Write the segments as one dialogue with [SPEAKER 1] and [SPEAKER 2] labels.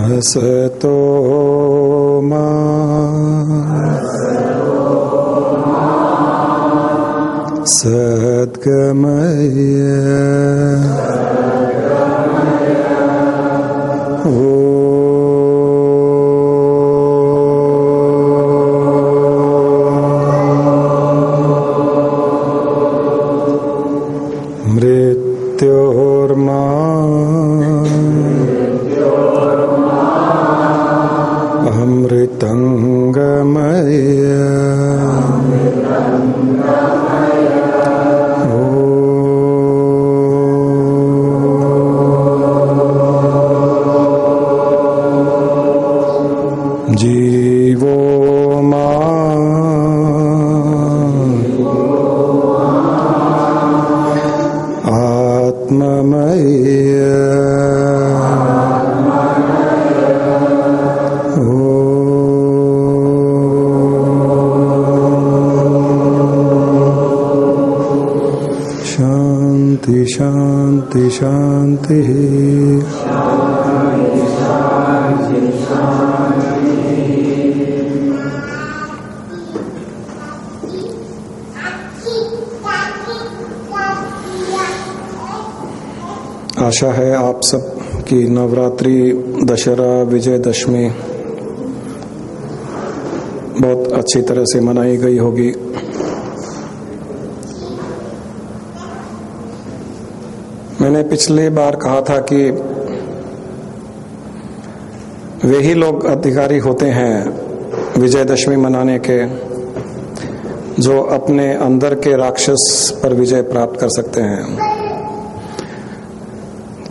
[SPEAKER 1] असतो मा सद्गमय मृत्योर्मा अमृतंगमय जीवो मा आत्ममय शांति शांति शांति। आशा है आप सब की नवरात्रि, दशहरा, विजयदशमी बहुत अच्छी तरह से मनाई गई होगी। मैंने पिछली बार कहा था कि वे ही लोग अधिकारी होते हैं विजयदशमी मनाने के जो अपने अंदर के राक्षस पर विजय प्राप्त कर सकते हैं।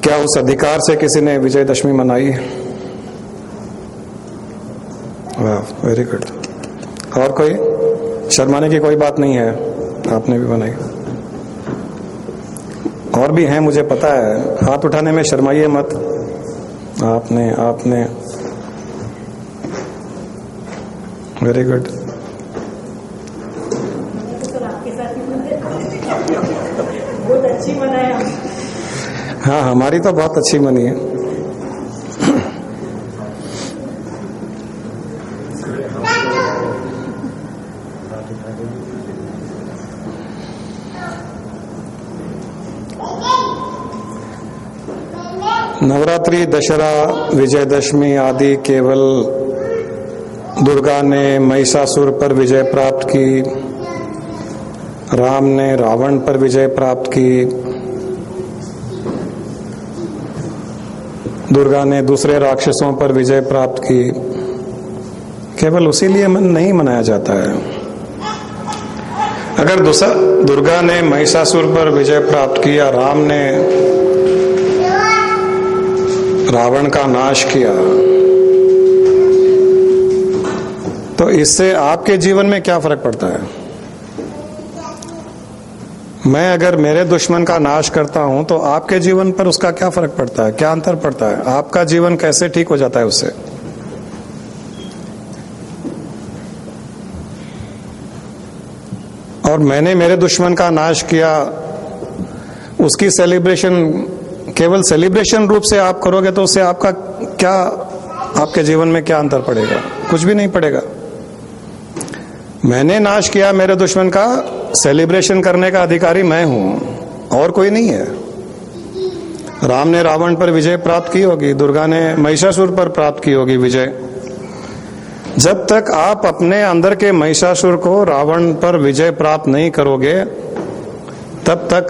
[SPEAKER 1] क्या उस अधिकार से किसी ने विजयदशमी मनाई? वाह, वेरी गुड। और कोई? शर्माने की कोई बात नहीं है, आपने भी बनाई। और भी हैं, मुझे पता है, हाथ उठाने में शर्माइए मत। आपने वेरी गुड।
[SPEAKER 2] बहुत अच्छी बनाया।
[SPEAKER 1] हाँ, हमारी तो बहुत अच्छी बनी है। नवरात्रि, दशहरा, विजयदशमी आदि केवल दुर्गा ने महिषासुर पर विजय प्राप्त की, राम ने रावण पर विजय प्राप्त की, दुर्गा ने दूसरे राक्षसों पर विजय प्राप्त की, केवल उसी लिए नहीं मनाया जाता है। अगर दुर्गा ने महिषासुर पर विजय प्राप्त किया, राम ने रावण का नाश किया, तो इससे आपके जीवन में क्या फर्क पड़ता है? मैं अगर मेरे दुश्मन का नाश करता हूं तो आपके जीवन पर उसका क्या फर्क पड़ता है, क्या अंतर पड़ता है? आपका जीवन कैसे ठीक हो जाता है उससे? और मैंने मेरे दुश्मन का नाश किया, उसकी सेलिब्रेशन केवल सेलिब्रेशन रूप से आप करोगे तो उससे आपका क्या, आपके जीवन में क्या अंतर पड़ेगा? कुछ भी नहीं पड़ेगा। मैंने नाश किया मेरे दुश्मन का, सेलिब्रेशन करने का अधिकारी मैं हूं और कोई नहीं है। राम ने रावण पर विजय प्राप्त की होगी, दुर्गा ने महिषासुर पर प्राप्त की होगी विजय। जब तक आप अपने अंदर के महिषासुर को, रावण पर विजय प्राप्त नहीं करोगे, तब तक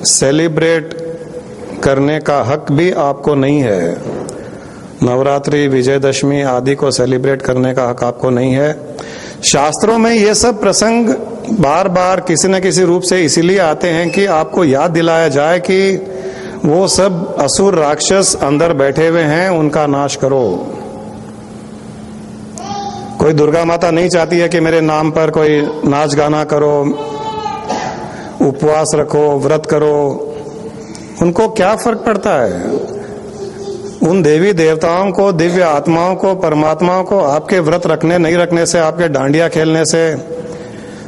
[SPEAKER 1] सेलिब्रेट करने का हक भी आपको नहीं है। नवरात्रि, विजयदशमी आदि को सेलिब्रेट करने का हक आपको नहीं है। शास्त्रों में ये सब प्रसंग बार बार किसी न किसी रूप से इसीलिए आते हैं कि आपको याद दिलाया जाए कि वो सब असुर राक्षस अंदर बैठे हुए हैं, उनका नाश करो। कोई दुर्गा माता नहीं चाहती है कि मेरे नाम पर कोई नाच गाना करो, उपवास रखो, व्रत करो। उनको क्या फर्क पड़ता है? उन देवी देवताओं को, दिव्य आत्माओं को, परमात्माओं को आपके व्रत रखने नहीं रखने से, आपके डांडिया खेलने से,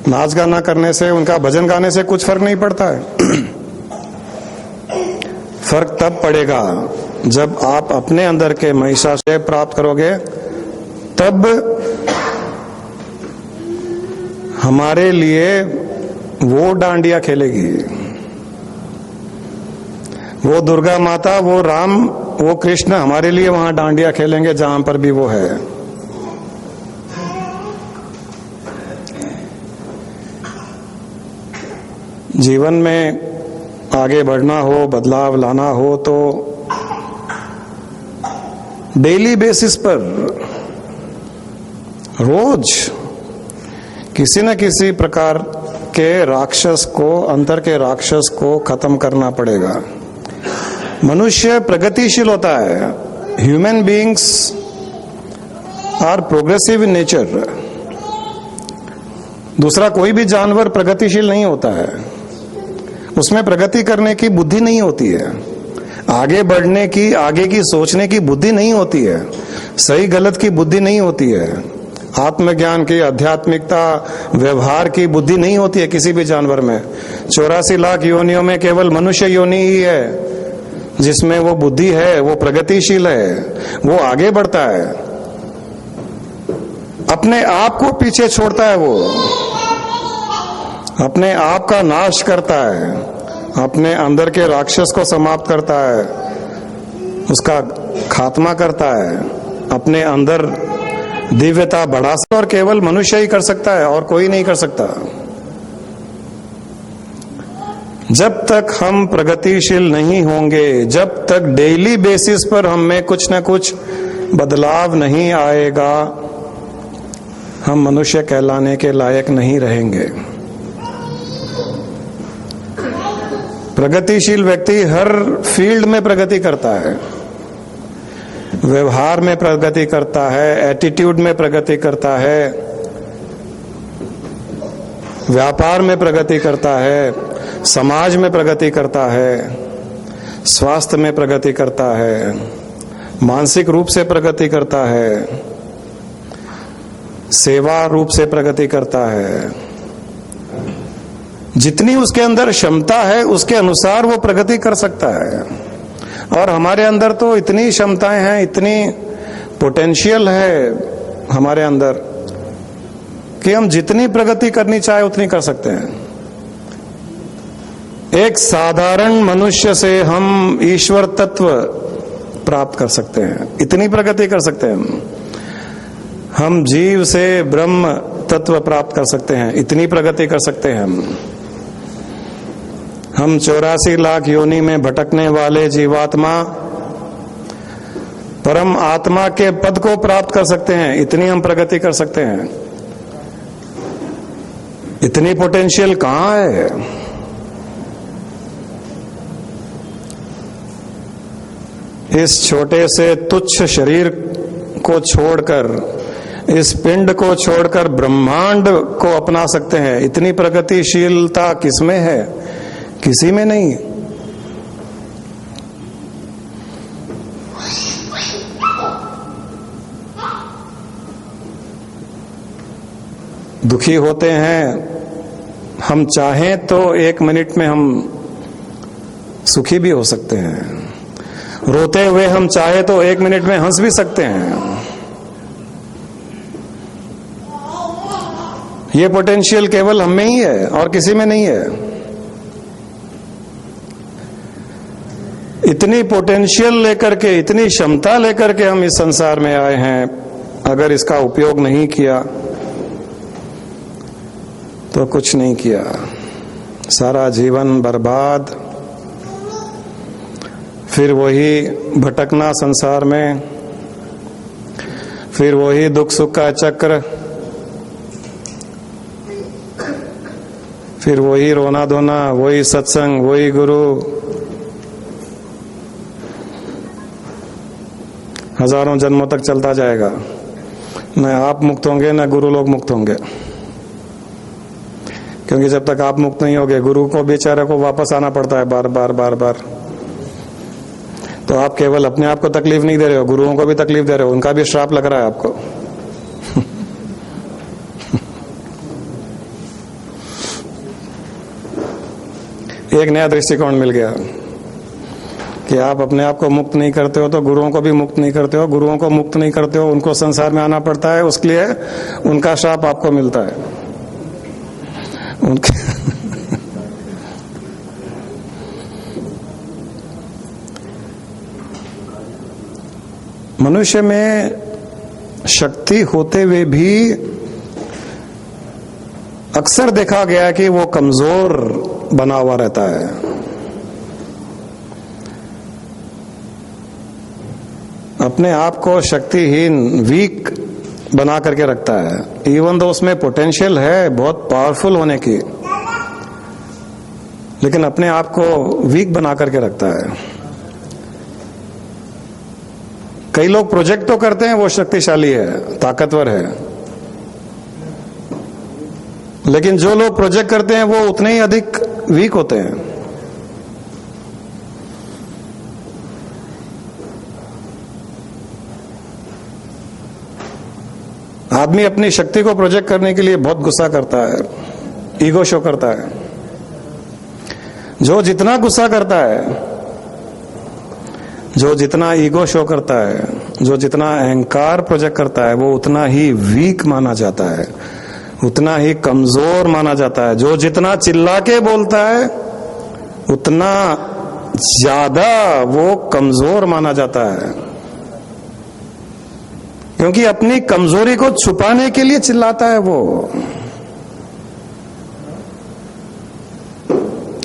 [SPEAKER 1] नाच गाना करने से, उनका भजन गाने से कुछ फर्क नहीं पड़ता है। फर्क तब पड़ेगा जब आप अपने अंदर के महिषासुर प्राप्त करोगे, तब हमारे लिए वो डांडिया खेलेगी, वो दुर्गा माता, वो राम, वो कृष्ण हमारे लिए वहां डांडिया खेलेंगे जहां पर भी वो है। जीवन में आगे बढ़ना हो, बदलाव लाना हो, तो डेली बेसिस पर रोज किसी न किसी प्रकार के राक्षस को, अंतर के राक्षस को खत्म करना पड़ेगा। मनुष्य प्रगतिशील होता है। Human beings are progressive in nature. दूसरा कोई भी जानवर प्रगतिशील नहीं होता है, उसमें प्रगति करने की बुद्धि नहीं होती है, आगे बढ़ने की, आगे की सोचने की बुद्धि नहीं होती है, सही गलत की बुद्धि नहीं होती है, आत्मज्ञान की, आध्यात्मिकता, व्यवहार की बुद्धि नहीं होती है किसी भी जानवर में। 84 लाख योनियों में केवल मनुष्य योनि ही है जिसमें वो बुद्धि है, वो प्रगतिशील है, वो आगे बढ़ता है, अपने आप को पीछे छोड़ता है, वो अपने आप का नाश करता है, अपने अंदर के राक्षस को समाप्त करता है, उसका खात्मा करता है, अपने अंदर दिव्यता बढ़ा सकता, और केवल मनुष्य ही कर सकता है और कोई नहीं कर सकता। जब तक हम प्रगतिशील नहीं होंगे, जब तक डेली बेसिस पर हम में कुछ न कुछ बदलाव नहीं आएगा, हम मनुष्य कहलाने के लायक नहीं रहेंगे। प्रगतिशील व्यक्ति हर फील्ड में प्रगति करता है, व्यवहार में प्रगति करता है, एटीट्यूड में प्रगति करता है, व्यापार में प्रगति करता है, समाज में प्रगति करता है, स्वास्थ्य में प्रगति करता है, मानसिक रूप से प्रगति करता है, सेवा रूप से प्रगति करता है। जितनी उसके अंदर क्षमता है उसके अनुसार वो प्रगति कर सकता है। और हमारे अंदर तो इतनी क्षमताएं हैं, इतनी पोटेंशियल है हमारे अंदर कि हम जितनी प्रगति करनी चाहे उतनी कर सकते हैं। एक साधारण मनुष्य से हम ईश्वर तत्व प्राप्त कर सकते हैं, इतनी प्रगति कर सकते हैं। हम जीव से ब्रह्म तत्व प्राप्त कर सकते हैं, इतनी प्रगति कर सकते हैं। हम 84 लाख योनि में भटकने वाले जीवात्मा परम आत्मा के पद को प्राप्त कर सकते हैं, इतनी हम प्रगति कर सकते हैं। इतनी पोटेंशियल कहां है? इस छोटे से तुच्छ शरीर को छोड़कर, इस पिंड को छोड़कर ब्रह्मांड को अपना सकते हैं। इतनी प्रगतिशीलता किसमें है? किसी में नहीं। दुखी होते हैं, हम चाहें तो 1 मिनट में हम सुखी भी हो सकते हैं। रोते हुए हम चाहे तो 1 मिनट में हंस भी सकते हैं। ये पोटेंशियल केवल हम में ही है और किसी में नहीं है। इतनी पोटेंशियल लेकर के, इतनी क्षमता लेकर के हम इस संसार में आए हैं, अगर इसका उपयोग नहीं किया तो कुछ नहीं किया, सारा जीवन बर्बाद। फिर वही भटकना संसार में, फिर वही दुख सुख का चक्र, फिर वही रोना धोना, वही सत्संग, वही गुरु। हजारों जन्मों तक चलता जाएगा। न आप मुक्त होंगे न गुरु लोग मुक्त होंगे, क्योंकि जब तक आप मुक्त नहीं होगे गुरु को बेचारे को वापस आना पड़ता है बार बार बार बार। तो आप केवल अपने आप को तकलीफ नहीं दे रहे हो, गुरुओं को भी तकलीफ दे रहे हो, उनका भी श्राप लग रहा है आपको। एक नया दृष्टिकोण मिल गया। कि आप अपने आप को मुक्त नहीं करते हो तो गुरुओं को भी मुक्त नहीं करते हो, गुरुओं को मुक्त नहीं करते हो उनको संसार में आना पड़ता है, उसके लिए उनका श्राप आपको मिलता है। उनके मनुष्य में शक्ति होते हुए भी अक्सर देखा गया है कि वो कमजोर बना हुआ रहता है। अपने आप को शक्तिहीन, वीक बना करके रखता है। इवन दो उसमें पोटेंशियल है बहुत पावरफुल होने की, लेकिन अपने आप को वीक बना करके रखता है। कई लोग प्रोजेक्ट तो करते हैं वो शक्तिशाली है, ताकतवर है, लेकिन जो लोग प्रोजेक्ट करते हैं वो उतने ही अधिक वीक होते हैं। आदमी अपनी शक्ति को प्रोजेक्ट करने के लिए बहुत गुस्सा करता है, ईगो शो करता है। जो जितना गुस्सा करता है, जो जितना ईगो शो करता है, जो जितना अहंकार प्रोजेक्ट करता है, वो उतना ही वीक माना जाता है, उतना ही कमजोर माना जाता है। जो जितना चिल्ला के बोलता है उतना ज्यादा वो कमजोर माना जाता है, क्योंकि अपनी कमजोरी को छुपाने के लिए चिल्लाता है वो,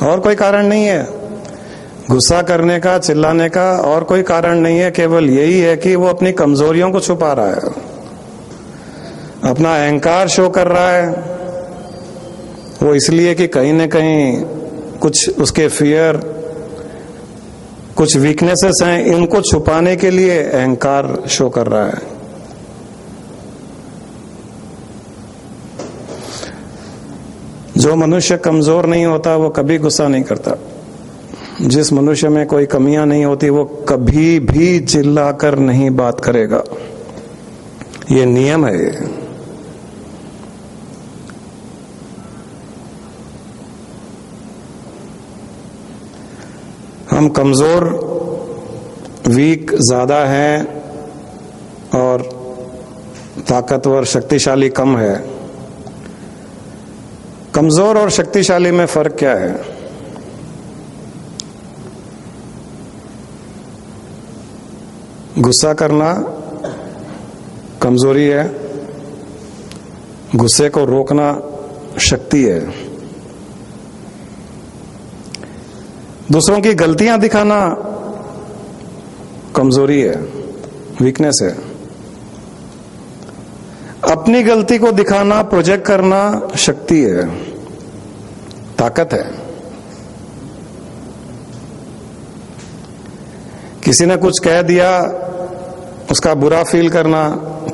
[SPEAKER 1] और कोई कारण नहीं है गुस्सा करने का, चिल्लाने का, और कोई कारण नहीं है। केवल यही है कि वो अपनी कमजोरियों को छुपा रहा है, अपना अहंकार शो कर रहा है। वो इसलिए कि कहीं न कहीं कुछ उसके फियर, कुछ वीकनेसेस हैं, इनको छुपाने के लिए अहंकार शो कर रहा है। जो मनुष्य कमजोर नहीं होता वो कभी गुस्सा नहीं करता। जिस मनुष्य में कोई कमियां नहीं होती वो कभी भी चिल्लाकर नहीं बात करेगा। ये नियम है। हम कमजोर, वीक ज्यादा हैं और ताकतवर, शक्तिशाली कम है। कमजोर और शक्तिशाली में फर्क क्या है? गुस्सा करना कमजोरी है, गुस्से को रोकना शक्ति है। दूसरों की गलतियां दिखाना कमजोरी है, वीकनेस है। अपनी गलती को दिखाना, प्रोजेक्ट करना शक्ति है, ताकत है। किसी ने कुछ कह दिया, उसका बुरा फील करना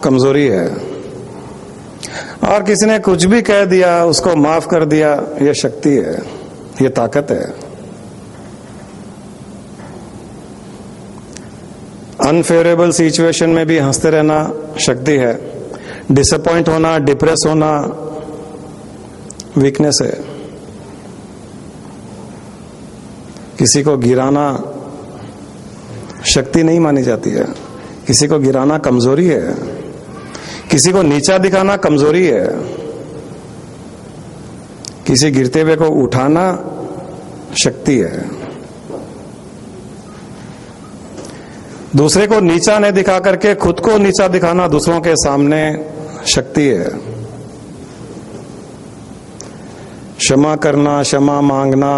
[SPEAKER 1] कमजोरी है, और किसी ने कुछ भी कह दिया, उसको माफ कर दिया, यह शक्ति है, यह ताकत है। अनफेवरेबल सिचुएशन में भी हंसते रहना शक्ति है। डिसअपॉइंट होना, डिप्रेस होना वीकनेस है। किसी को गिराना शक्ति नहीं मानी जाती है, किसी को गिराना कमजोरी है, किसी को नीचा दिखाना कमजोरी है, किसी गिरते हुए को उठाना शक्ति है। दूसरे को नीचा नहीं दिखा करके खुद को नीचा दिखाना दूसरों के सामने शक्ति है। क्षमा करना, क्षमा मांगना,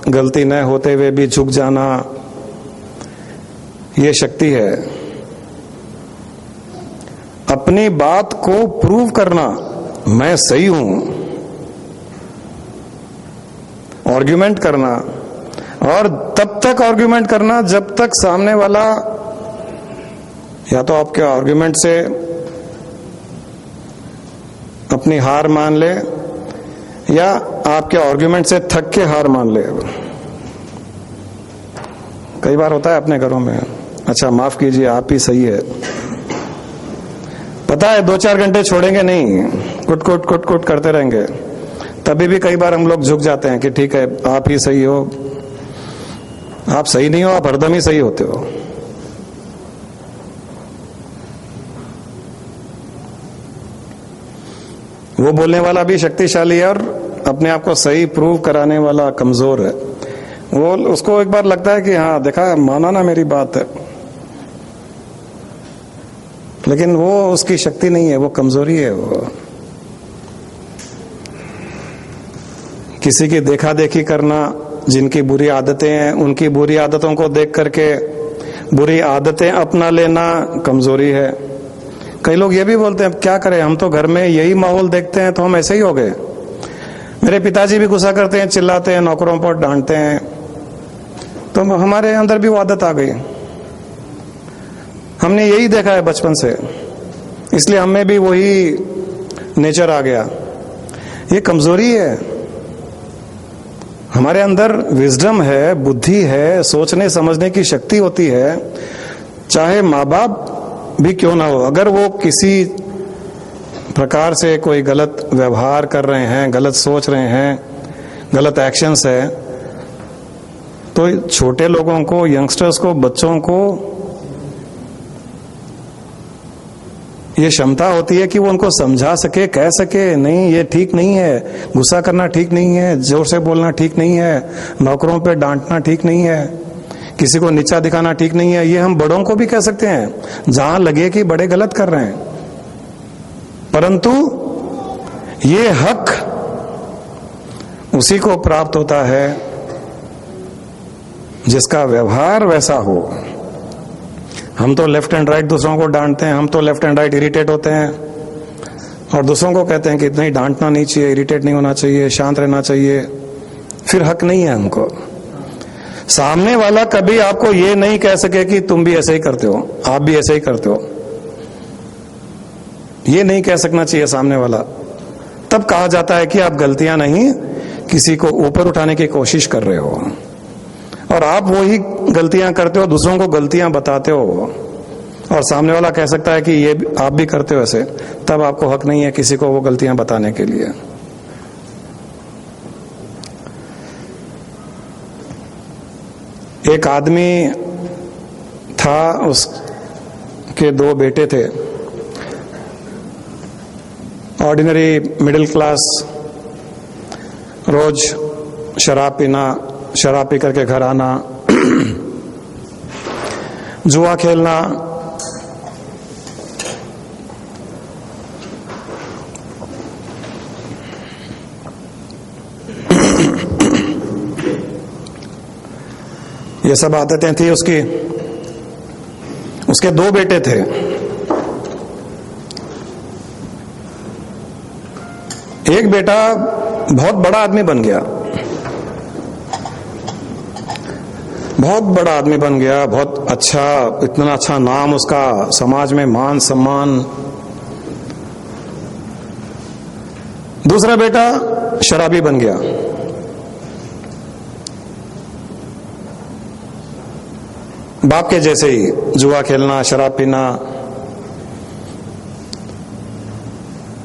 [SPEAKER 1] गलती न होते हुए भी झुक जाना, ये शक्ति है। अपनी बात को प्रूव करना, मैं सही हूं, आर्ग्यूमेंट करना, और तब तक आर्ग्यूमेंट करना जब तक सामने वाला या तो आपके आर्ग्यूमेंट से अपनी हार मान ले या आपके आर्ग्यूमेंट से थक के हार मान ले। कई बार होता है अपने घरों में, अच्छा माफ कीजिए आप ही सही है, पता है 2-4 घंटे छोड़ेंगे नहीं, कुट कुट कुट कुट करते रहेंगे, तभी भी कई बार हम लोग झुक जाते हैं कि ठीक है आप ही सही हो, आप सही नहीं हो, आप हरदम ही सही होते हो। वो बोलने वाला भी शक्तिशाली है और अपने आप को सही प्रूव कराने वाला कमजोर है। वो उसको एक बार लगता है कि हाँ देखा, माना ना मेरी बात है, लेकिन वो उसकी शक्ति नहीं है, वो कमजोरी है। वो किसी की देखा देखी करना, जिनकी बुरी आदतें हैं उनकी बुरी आदतों को देख करके बुरी आदतें अपना लेना कमजोरी है। कई लोग ये भी बोलते हैं क्या करें, हम तो घर में यही माहौल देखते हैं तो हम ऐसे ही हो गए। मेरे पिताजी भी गुस्सा करते हैं, चिल्लाते हैं, नौकरों पर डांटते हैं, तो हमारे अंदर भी वो आदत आ गई। हमने यही देखा है बचपन से, इसलिए हमें भी वही नेचर आ गया। ये कमजोरी है। हमारे अंदर विजडम है, बुद्धि है, सोचने समझने की शक्ति होती है। चाहे माँ बाप भी क्यों ना हो, अगर वो किसी प्रकार से कोई गलत व्यवहार कर रहे हैं, गलत सोच रहे हैं, गलत एक्शंस है, तो छोटे लोगों को, यंगस्टर्स को, बच्चों को ये क्षमता होती है कि वो उनको समझा सके, कह सके नहीं ये ठीक नहीं है, गुस्सा करना ठीक नहीं है, जोर से बोलना ठीक नहीं है, नौकरों पे डांटना ठीक नहीं है, किसी को नीचा दिखाना ठीक नहीं है। ये हम बड़ों को भी कह सकते हैं जहां लगे कि बड़े गलत कर रहे हैं, परंतु ये हक उसी को प्राप्त होता है जिसका व्यवहार वैसा हो। हम तो लेफ्ट एंड राइट दूसरों को डांटते हैं, हम तो लेफ्ट एंड राइट इरिटेट होते हैं और दूसरों को कहते हैं कि इतना ही डांटना नहीं चाहिए, इरिटेट नहीं होना चाहिए, शांत रहना चाहिए। फिर हक नहीं है हमको। सामने वाला कभी आपको ये नहीं कह सके कि तुम भी ऐसे ही करते हो, आप भी ऐसे ही करते हो, ये नहीं कह सकना चाहिए सामने वाला। तब कहा जाता है कि आप गलतियां नहीं, किसी को ऊपर उठाने की कोशिश कर रहे हो और आप वही गलतियां करते हो, दूसरों को गलतियां बताते हो और सामने वाला कह सकता है कि ये आप भी करते हो ऐसे, तब आपको हक नहीं है किसी को वो गलतियां बताने के लिए। एक आदमी था, उसके 2 बेटे थे, ऑर्डिनरी मिडिल क्लास, रोज शराब पीना, शराब पी करके घर आना, जुआ खेलना, ये सब आदतें थी उसकी। उसके 2 बेटे थे। एक बेटा बहुत बड़ा आदमी बन गया, बहुत बड़ा आदमी बन गया, बहुत अच्छा, इतना अच्छा नाम उसका, समाज में मान सम्मान। दूसरा बेटा शराबी बन गया। बाप के जैसे ही, जुआ खेलना, शराब पीना।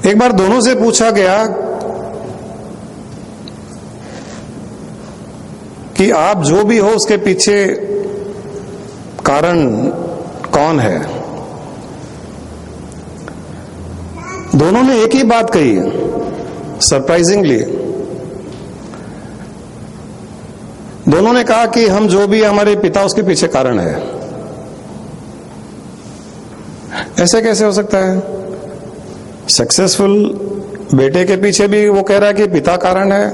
[SPEAKER 1] एक बार दोनों से पूछा गया कि आप जो भी हो उसके पीछे कारण कौन है। दोनों ने एक ही बात कही, सरप्राइजिंगली। दोनों ने कहा कि हम जो भी हमारे पिता, उसके पीछे कारण है। ऐसे कैसे हो सकता है? सक्सेसफुल बेटे के पीछे भी वो कह रहा है कि पिता कारण है,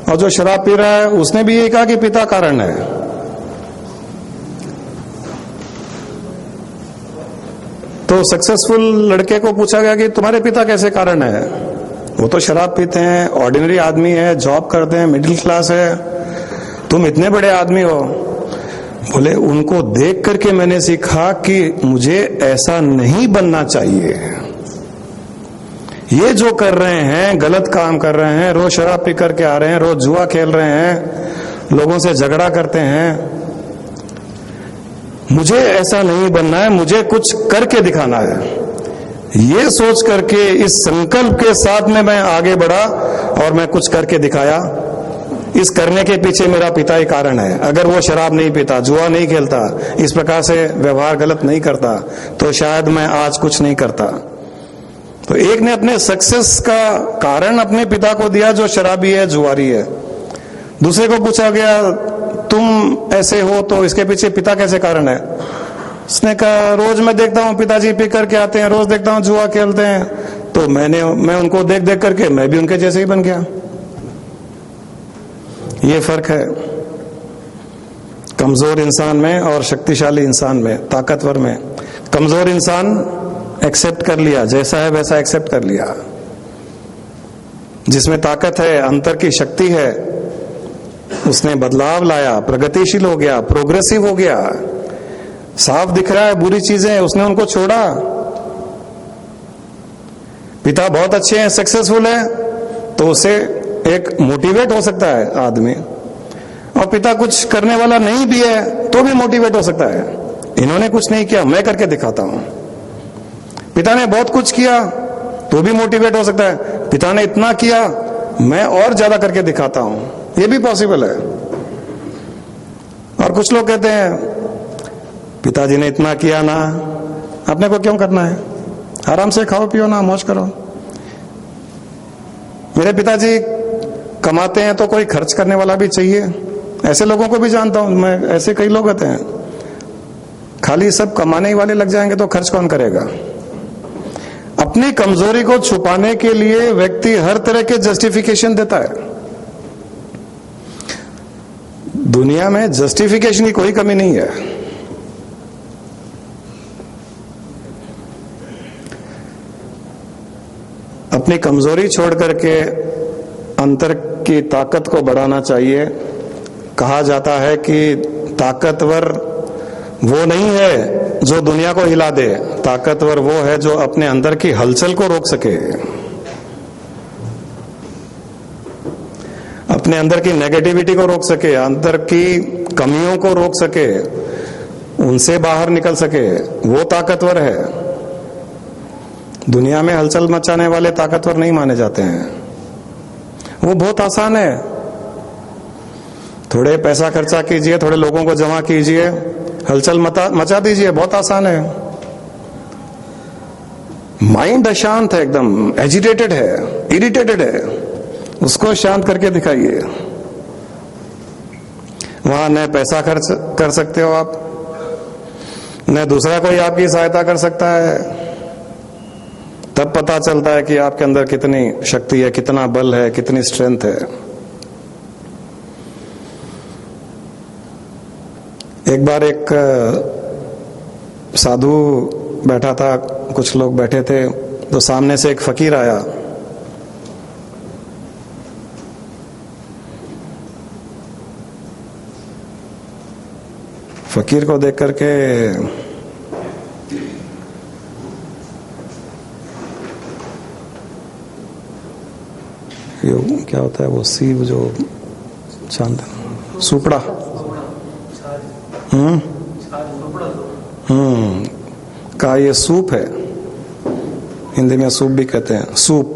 [SPEAKER 1] और जो शराब पी रहा है उसने भी यही कहा कि पिता कारण है। तो सक्सेसफुल लड़के को पूछा गया कि तुम्हारे पिता कैसे कारण है? वो तो शराब पीते हैं, ऑर्डिनरी आदमी है, जॉब करते हैं, मिडिल क्लास है, तुम इतने बड़े आदमी हो। बोले उनको देख करके मैंने सीखा कि मुझे ऐसा नहीं बनना चाहिए। ये जो कर रहे हैं, गलत काम कर रहे हैं, रोज शराब पी करके आ रहे हैं, रोज जुआ खेल रहे हैं, लोगों से झगड़ा करते हैं, मुझे ऐसा नहीं बनना है, मुझे कुछ करके दिखाना है। ये सोच करके, इस संकल्प के साथ में मैं आगे बढ़ा और मैं कुछ करके दिखाया। इस करने के पीछे मेरा पिता ही कारण है। अगर वो शराब नहीं पीता, जुआ नहीं खेलता, इस प्रकार से व्यवहार गलत नहीं करता, तो शायद मैं आज कुछ नहीं करता। तो एक ने अपने सक्सेस का कारण अपने पिता को दिया जो शराबी है, जुआरी है। दूसरे को पूछा गया तुम ऐसे हो तो इसके पीछे पिता कैसे कारण है? उसने कहा रोज मैं देखता हूं पिताजी पी करके आते हैं, रोज देखता हूं जुआ खेलते हैं, तो मैं उनको देख देख करके मैं भी उनके जैसे ही बन गया। ये फर्क है कमजोर इंसान में और शक्तिशाली इंसान में, ताकतवर में। कमजोर इंसान एक्सेप्ट कर लिया, जैसा है वैसा एक्सेप्ट कर लिया। जिसमें ताकत है, अंतर की शक्ति है, उसने बदलाव लाया, प्रगतिशील हो गया, प्रोग्रेसिव हो गया। साफ दिख रहा है बुरी चीजें, उसने उनको छोड़ा। पिता बहुत अच्छे हैं, सक्सेसफुल है, तो उसे एक मोटिवेट हो सकता है आदमी। और पिता कुछ करने वाला नहीं भी है तो भी मोटिवेट हो सकता है। इन्होंने कुछ नहीं किया, मैं करके दिखाता हूं। पिता ने बहुत कुछ किया तो भी मोटिवेट हो सकता है। पिता ने इतना किया, मैं और ज्यादा करके दिखाता हूं, ये भी पॉसिबल है। और कुछ लोग कहते हैं पिताजी ने इतना किया ना, अपने को क्यों करना है, आराम से खाओ पियो ना, मौज करो। मेरे पिताजी कमाते हैं तो कोई खर्च करने वाला भी चाहिए। ऐसे लोगों को भी जानता हूं मैं, ऐसे कई लोग होते हैं। खाली सब कमाने ही वाले लग जाएंगे तो खर्च कौन करेगा? अपनी कमजोरी को छुपाने के लिए व्यक्ति हर तरह के जस्टिफिकेशन देता है। दुनिया में जस्टिफिकेशन की कोई कमी नहीं है। अपनी कमजोरी छोड़ करके अंतर की ताकत को बढ़ाना चाहिए। कहा जाता है कि ताकतवर वो नहीं है जो दुनिया को हिला दे, ताकतवर वो है जो अपने अंदर की हलचल को रोक सके, अपने अंदर की नेगेटिविटी को रोक सके, अंदर की कमियों को रोक सके, उनसे बाहर निकल सके, वो ताकतवर है। दुनिया में हलचल मचाने वाले ताकतवर नहीं माने जाते हैं। वो बहुत आसान है। थोड़े पैसा खर्चा कीजिए, थोड़े लोगों को जमा कीजिए, हलचल मचा दीजिए, बहुत आसान है। माइंड अशांत है, एकदम एजिटेटेड है, इरिटेटेड है, उसको शांत करके दिखाइए। वहां न पैसा खर्च कर सकते हो आप, न दूसरा कोई आपकी सहायता कर सकता है। तब पता चलता है कि आपके अंदर कितनी शक्ति है, कितना बल है, कितनी स्ट्रेंथ है। एक बार एक साधु बैठा था, कुछ लोग बैठे थे, तो सामने से एक फकीर आया। फकीर को देख करके क्या होता है वो सीव जो शांत, सुपड़ा, का ये सूप है, हिंदी में सूप भी कहते हैं, सूप,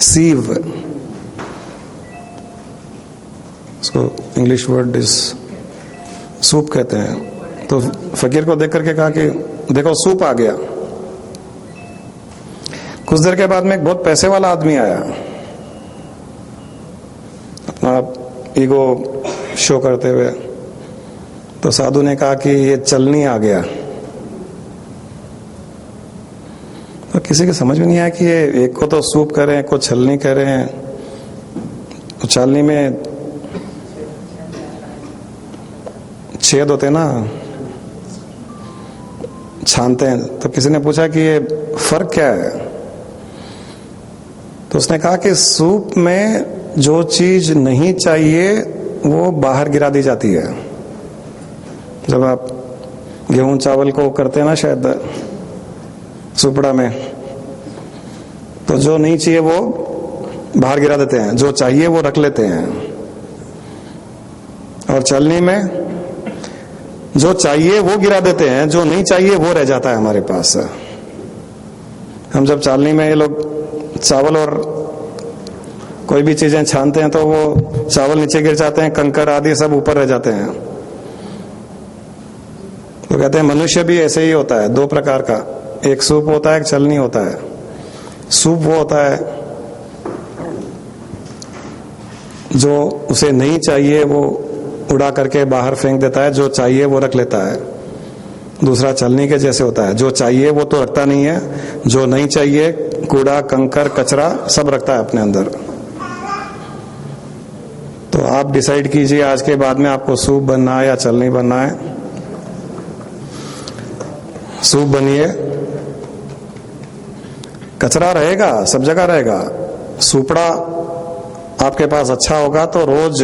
[SPEAKER 1] सीव, इसको इंग्लिश वर्ड इज सूप कहते हैं। तो फकीर को देख करके कहा कि देखो सूप आ गया। कुछ देर के बाद में एक बहुत पैसे वाला आदमी आया, अपना ईगो शो करते हुए। तो साधु ने कहा कि ये चलनी आ गया। तो किसी के समझ में नहीं आया कि ये एक को तो सूप कह रहे हैं, को छलनी कह रहे हैं। तो छलनी में छेद होते हैं ना, छानते हैं। तो किसी ने पूछा कि ये फर्क क्या है? तो उसने कहा कि सूप में जो चीज नहीं चाहिए वो बाहर गिरा दी जाती है। जब आप गेहूं चावल को करते हैं ना, शायद सुपड़ा में, तो जो नहीं चाहिए वो बाहर गिरा देते हैं, जो चाहिए वो रख लेते हैं। और चलनी में जो चाहिए वो गिरा देते हैं, जो नहीं चाहिए वो रह जाता है हमारे पास। हम जब चालनी में ये लोग चावल और कोई भी चीजें छानते हैं तो वो चावल नीचे गिर जाते हैं, कंकर आदि सब ऊपर रह जाते हैं। तो कहते हैं मनुष्य भी ऐसे ही होता है, दो प्रकार का, एक सूप होता है, एक छलनी होता है। सूप वो होता है जो उसे नहीं चाहिए वो उड़ा करके बाहर फेंक देता है, जो चाहिए वो रख लेता है। दूसरा छलनी के जैसे होता है, जो चाहिए वो तो रखता नहीं है, जो नहीं चाहिए कूड़ा कंकर कचरा सब रखता है अपने अंदर। तो आप डिसाइड कीजिए आज के बाद में आपको सूप बनना है या छलनी बनना है। सूप बनिए, कचरा रहेगा, सब जगह रहेगा। सूपड़ा आपके पास अच्छा होगा तो रोज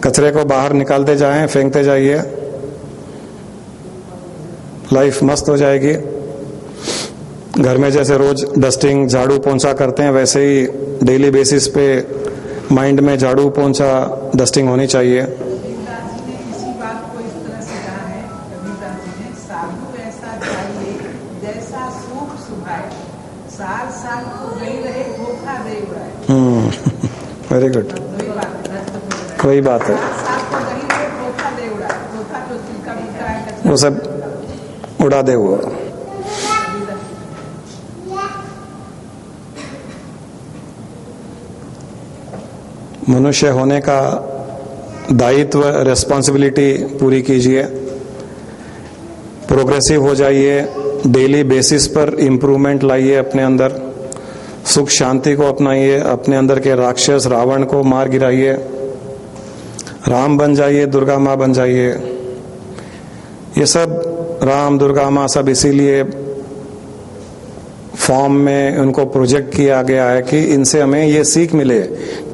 [SPEAKER 1] कचरे को बाहर निकालते जाएं, फेंकते जाइए, लाइफ मस्त हो जाएगी। घर में जैसे रोज डस्टिंग झाड़ू पोंछा करते हैं वैसे ही डेली बेसिस पे माइंड में झाड़ू पोंछा डस्टिंग होनी चाहिए।
[SPEAKER 2] कबीरदास जी ने इसी बात को इस तरह से कहा है, कबीरदास जी ने, साधु ऐसा चाहिए जैसा सूप सुभाए, साल साल को गई रहे धोखा दे उड़ाए।
[SPEAKER 1] वेरी गुड, वही बात है,
[SPEAKER 2] साल को गई रहे धोखा दे उड़ाए। धोखा जो तिलका बिलका है
[SPEAKER 1] वो सब उड़ा दे वो। मनुष्य होने का दायित्व, रेस्पॉन्सिबिलिटी पूरी कीजिए, प्रोग्रेसिव हो जाइए, डेली बेसिस पर इंप्रूवमेंट लाइए अपने अंदर, सुख शांति को अपनाइए, अपने अंदर के राक्षस रावण को मार गिराइए, राम बन जाइए, दुर्गा माँ बन जाइए। ये सब राम दुर्गा माँ सब इसीलिए फॉर्म में उनको प्रोजेक्ट किया गया है कि इनसे हमें ये सीख मिले।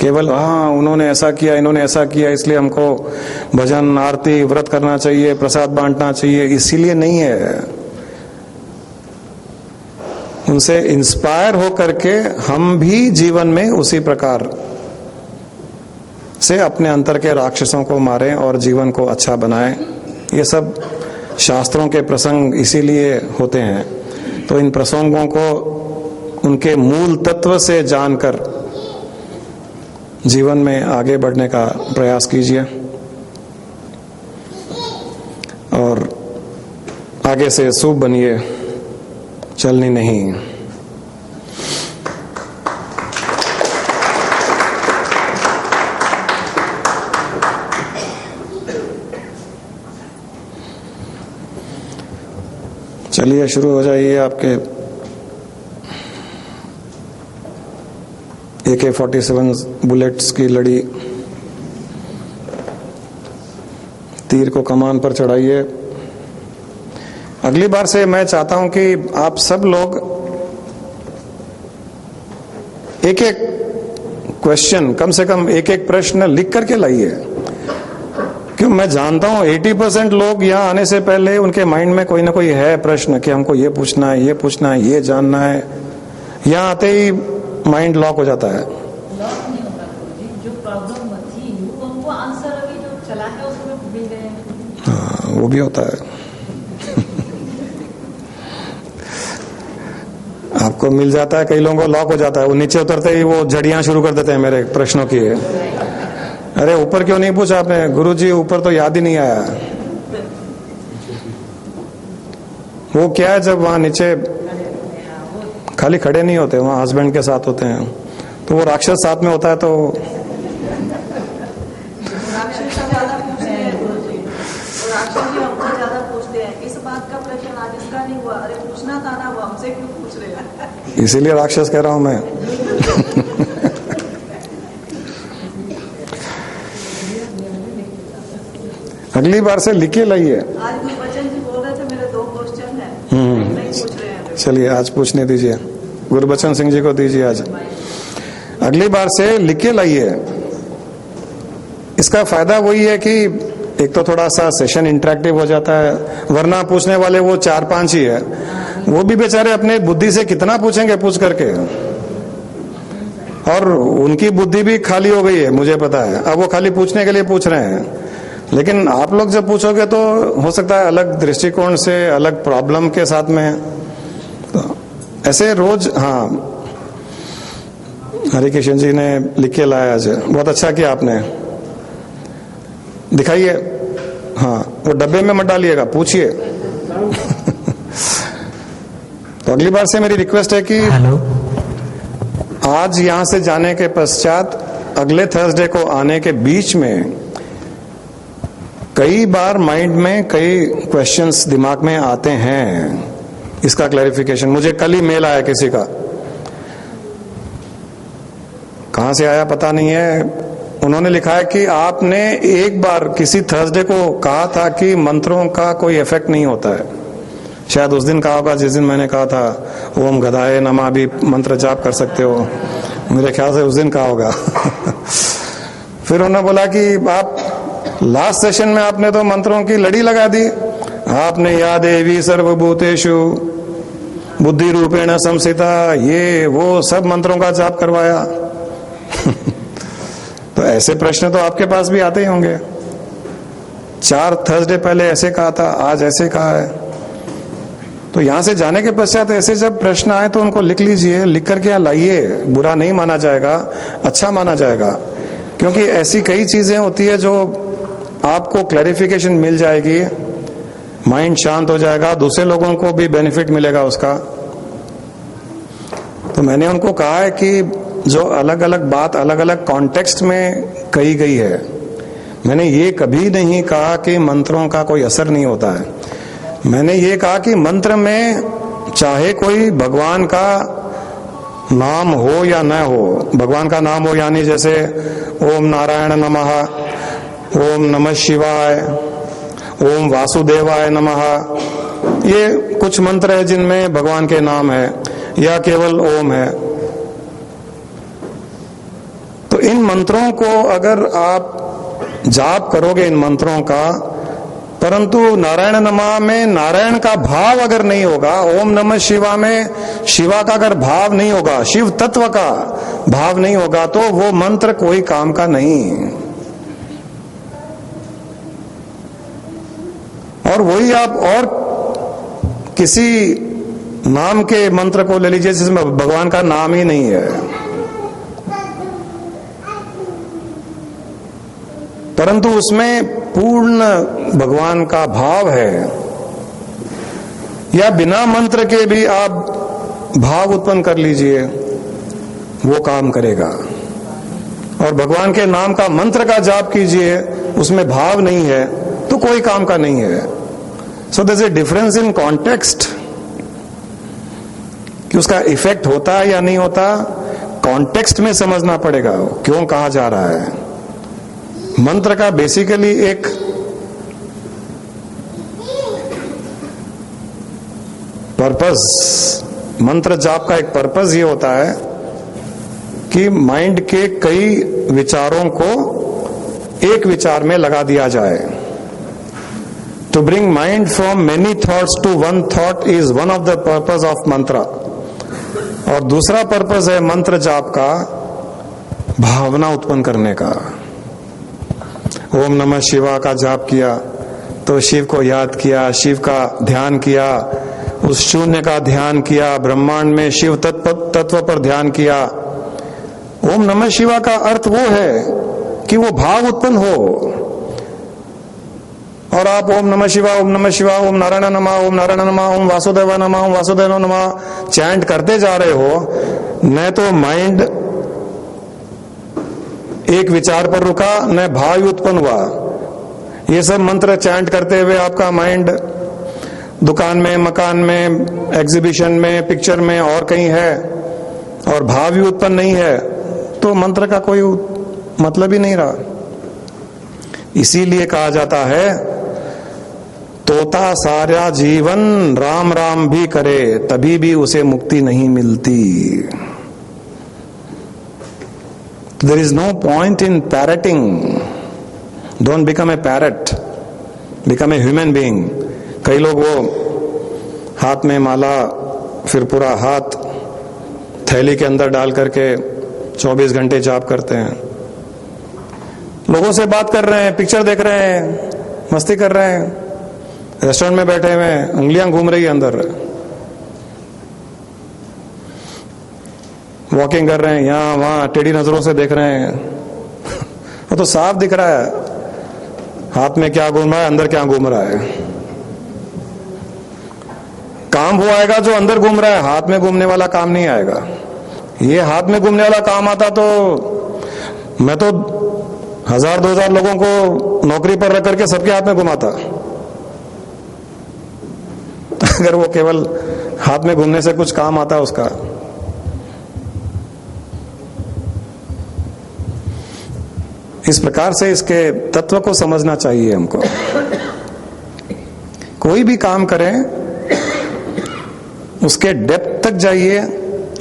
[SPEAKER 1] केवल हाँ उन्होंने ऐसा किया, इन्होंने ऐसा किया, इसलिए हमको भजन आरती व्रत करना चाहिए, प्रसाद बांटना चाहिए, इसीलिए नहीं है। उनसे इंस्पायर हो करके हम भी जीवन में उसी प्रकार से अपने अंतर के राक्षसों को मारें और जीवन को अच्छा बनाएं। ये सब शास्त्रों के प्रसंग इसीलिए होते हैं। तो इन प्रसंगों को उनके मूल तत्व से जानकर जीवन में आगे बढ़ने का प्रयास कीजिए और आगे से सूप बनिए, चलनी नहीं। चलिए शुरू हो जाइए। आपके AK-47 बुलेट्स की लड़ी, तीर को कमान पर चढ़ाइए। अगली बार से मैं चाहता हूं कि आप सब लोग एक एक क्वेश्चन, कम से कम एक एक प्रश्न लिख करके लाइए। क्यों, मैं जानता हूं 80% लोग यहाँ आने से पहले उनके माइंड में कोई ना कोई है प्रश्न कि हमको ये पूछना है, ये पूछना है, ये जानना है। यहाँ आते ही माइंड लॉक हो जाता है।
[SPEAKER 3] लॉक नहीं होता गुरुजी, जो प्रॉब्लम थी वो हमको आंसर अभी जो चला है उसमें मिल गए हैं।
[SPEAKER 1] हाँ, वो भी होता है। आपको मिल जाता है, कई लोगों को लॉक हो जाता है, वो नीचे उतरते ही वो झड़ियां शुरू कर देते हैं मेरे प्रश्नों की। अरे ऊपर क्यों नहीं पूछा आपने? गुरुजी ऊपर तो याद ही नहीं आया। वो क्या है, जब वहां नीचे खाली खड़े नहीं होते, वहां हस्बैंड के साथ होते हैं, तो वो राक्षस साथ में होता है तो
[SPEAKER 2] राक्षस ज्यादा पूछते हैं गुरुजी, और राक्षस जी हमसे ज्यादा पूछते हैं। इस बात का प्रश्न आज इसका नहीं हुआ, अरे पूछना था ना, वो हमसे क्यों पूछ रहे हैं?
[SPEAKER 1] इसीलिए राक्षस कह रहा हूं मैं। अगली बार से लिखे लाइए।
[SPEAKER 2] आज गुरबचन जी बोल रहे थे मेरे 2 क्वेश्चन हैं, नहीं पूछ रहे हैं।
[SPEAKER 1] चलिए आज पूछने दीजिए, गुरबचन सिंह जी को दीजिए आज। अगली बार से लिख के लाइए। इसका फायदा वही है कि एक तो थोड़ा सा सेशन इंटरेक्टिव हो जाता है, वरना पूछने वाले वो 4-5 ही है, वो भी बेचारे अपने बुद्धि से कितना पूछेंगे पूछ करके, और उनकी बुद्धि भी खाली हो गई है, मुझे पता है। अब वो खाली पूछने के लिए पूछ रहे हैं, लेकिन आप लोग जब पूछोगे तो हो सकता है अलग दृष्टिकोण से, अलग प्रॉब्लम के साथ में। तो ऐसे रोज, हाँ हरे कृष्ण जी ने लिख के लाया आज, बहुत अच्छा किया आपने। दिखाइए। हाँ, वो डब्बे में मत डालिएगा, पूछिए। तो अगली बार से मेरी रिक्वेस्ट है कि आज यहां से जाने के पश्चात अगले थर्सडे को आने के बीच में कई बार माइंड में कई क्वेश्चंस दिमाग में आते हैं, इसका क्लैरिफिकेशन। मुझे कल ही मेल आया किसी का, कहां से आया पता नहीं है, उन्होंने लिखा है कि आपने एक बार किसी थर्सडे को कहा था कि मंत्रों का कोई इफेक्ट नहीं होता है। शायद उस दिन कहा होगा जिस दिन मैंने कहा था ओम गदाए नमः भी मंत्र जाप कर सकते हो, मेरे ख्याल से उस दिन कहा होगा। फिर उन्होंने बोला कि आप लास्ट सेशन में आपने तो मंत्रों की लड़ी लगा दी, आपने या देवी सर्वभूतेषु बुद्धि रूपेण संस्थिता, ये वो सब मंत्रों का जाप करवाया। तो ऐसे प्रश्न तो आपके पास भी आते ही होंगे। 4 थर्सडे पहले ऐसे कहा था, आज ऐसे कहा है। तो यहां से जाने के पश्चात ऐसे जब प्रश्न आए तो उनको लिख लीजिए, लिख करके यहाँ लाइए। बुरा नहीं माना जाएगा, अच्छा माना जाएगा, क्योंकि ऐसी कई चीजें होती है जो आपको क्लैरिफिकेशन मिल जाएगी, माइंड शांत हो जाएगा, दूसरे लोगों को भी बेनिफिट मिलेगा उसका। तो मैंने उनको कहा है कि जो अलग अलग बात अलग अलग कॉन्टेक्स्ट में कही गई है, मैंने ये कभी नहीं कहा कि मंत्रों का कोई असर नहीं होता है। मैंने ये कहा कि मंत्र में चाहे कोई भगवान का नाम हो या न हो, भगवान का नाम हो यानी जैसे ओम नारायण नमः, ओम नमः शिवाय, ओम वासुदेवाय नमः, ये कुछ मंत्र है जिनमें भगवान के नाम है या केवल ओम है। तो इन मंत्रों को अगर आप जाप करोगे इन मंत्रों का, परंतु नारायण नमः में नारायण का भाव अगर नहीं होगा, ओम नमः शिवा में शिवा का अगर भाव नहीं होगा, शिव तत्व का भाव नहीं होगा, तो वो मंत्र कोई काम का नहीं। और वही आप और किसी नाम के मंत्र को ले लीजिए जिसमें भगवान का नाम ही नहीं है, परंतु उसमें पूर्ण भगवान का भाव है, या बिना मंत्र के भी आप भाव उत्पन्न कर लीजिए, वो काम करेगा। और भगवान के नाम का मंत्र का जाप कीजिए, उसमें भाव नहीं है तो कोई काम का नहीं है। So there is a difference in context, कि उसका इफेक्ट होता है या नहीं होता, कॉन्टेक्स्ट में समझना पड़ेगा क्यों कहा जा रहा है। मंत्र का बेसिकली एक पर्पस, मंत्र जाप का एक पर्पस ये होता है कि माइंड के कई विचारों को एक विचार में लगा दिया जाए। To bring mind from many thoughts to one thought is one of the purpose of mantra. और दूसरा पर्पस है मंत्र जाप का भावना उत्पन्न करने का। ओम नमः शिवा का जाप किया तो शिव को याद किया, शिव का ध्यान किया, उस शून्य का ध्यान किया, ब्रह्मांड में शिव तत्व पर ध्यान किया। ओम नमः शिवा का अर्थ वो है कि वो भाव उत्पन्न हो। और आप ओम नमः शिवा, ओम नमः शिवा, ओम नारायण नमः, ओम नारायण नमः, ओम वासुदेव नमः, ओम वासुदेव नमः चैंट करते जा रहे हो, न तो माइंड एक विचार पर रुका, न भाव उत्पन्न हुआ। ये सब मंत्र चैंट करते हुए आपका माइंड दुकान में, मकान में, एग्जीबिशन में, पिक्चर में और कहीं है, और भाव भी उत्पन्न नहीं है, तो मंत्र का कोई मतलब ही नहीं रहा। इसीलिए कहा जाता है तोता सारा जीवन राम राम भी करे तभी भी उसे मुक्ति नहीं मिलती। There is no point in parroting. Don't become a parrot. Become a human being. कई लोग वो हाथ में माला, फिर पूरा हाथ थैली के अंदर डाल करके 24 घंटे जाप करते हैं। लोगों से बात कर रहे हैं, पिक्चर देख रहे हैं, मस्ती कर रहे हैं, रेस्टोरेंट में बैठे हुए हैं, उंगलियां घूम रही है अंदर। वॉकिंग कर रहे हैं, यहाँ वहां टेढ़ी नजरों से देख रहे हैं। वो तो साफ दिख रहा है हाथ में क्या घूम रहा है, अंदर क्या घूम रहा है। काम वो आएगा जो अंदर घूम रहा है, हाथ में घूमने वाला काम नहीं आएगा। ये हाथ में घूमने वाला काम आता तो मैं तो 1000-2000 लोगों को नौकरी पर रख करके सबके हाथ में घुमाता। अगर वो केवल हाथ में घूमने से कुछ काम आता उसका। इस प्रकार से इसके तत्व को समझना चाहिए हमको। कोई भी काम करें उसके डेप्थ तक जाइए,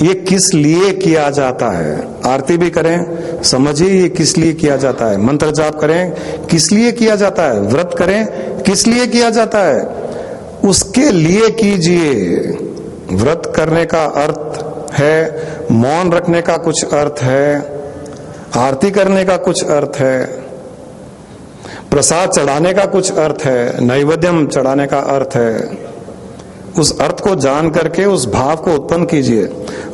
[SPEAKER 1] ये किस लिए किया जाता है। आरती भी करें, समझिए ये किस लिए किया जाता है। मंत्र जाप करें, किस लिए किया जाता है। व्रत करें, किस लिए किया जाता है, उसके लिए कीजिए। व्रत करने का अर्थ है, मौन रखने का कुछ अर्थ है, आरती करने का कुछ अर्थ है, प्रसाद चढ़ाने का कुछ अर्थ है, नैवेद्यम चढ़ाने का अर्थ है। उस अर्थ को जान करके उस भाव को उत्पन्न कीजिए,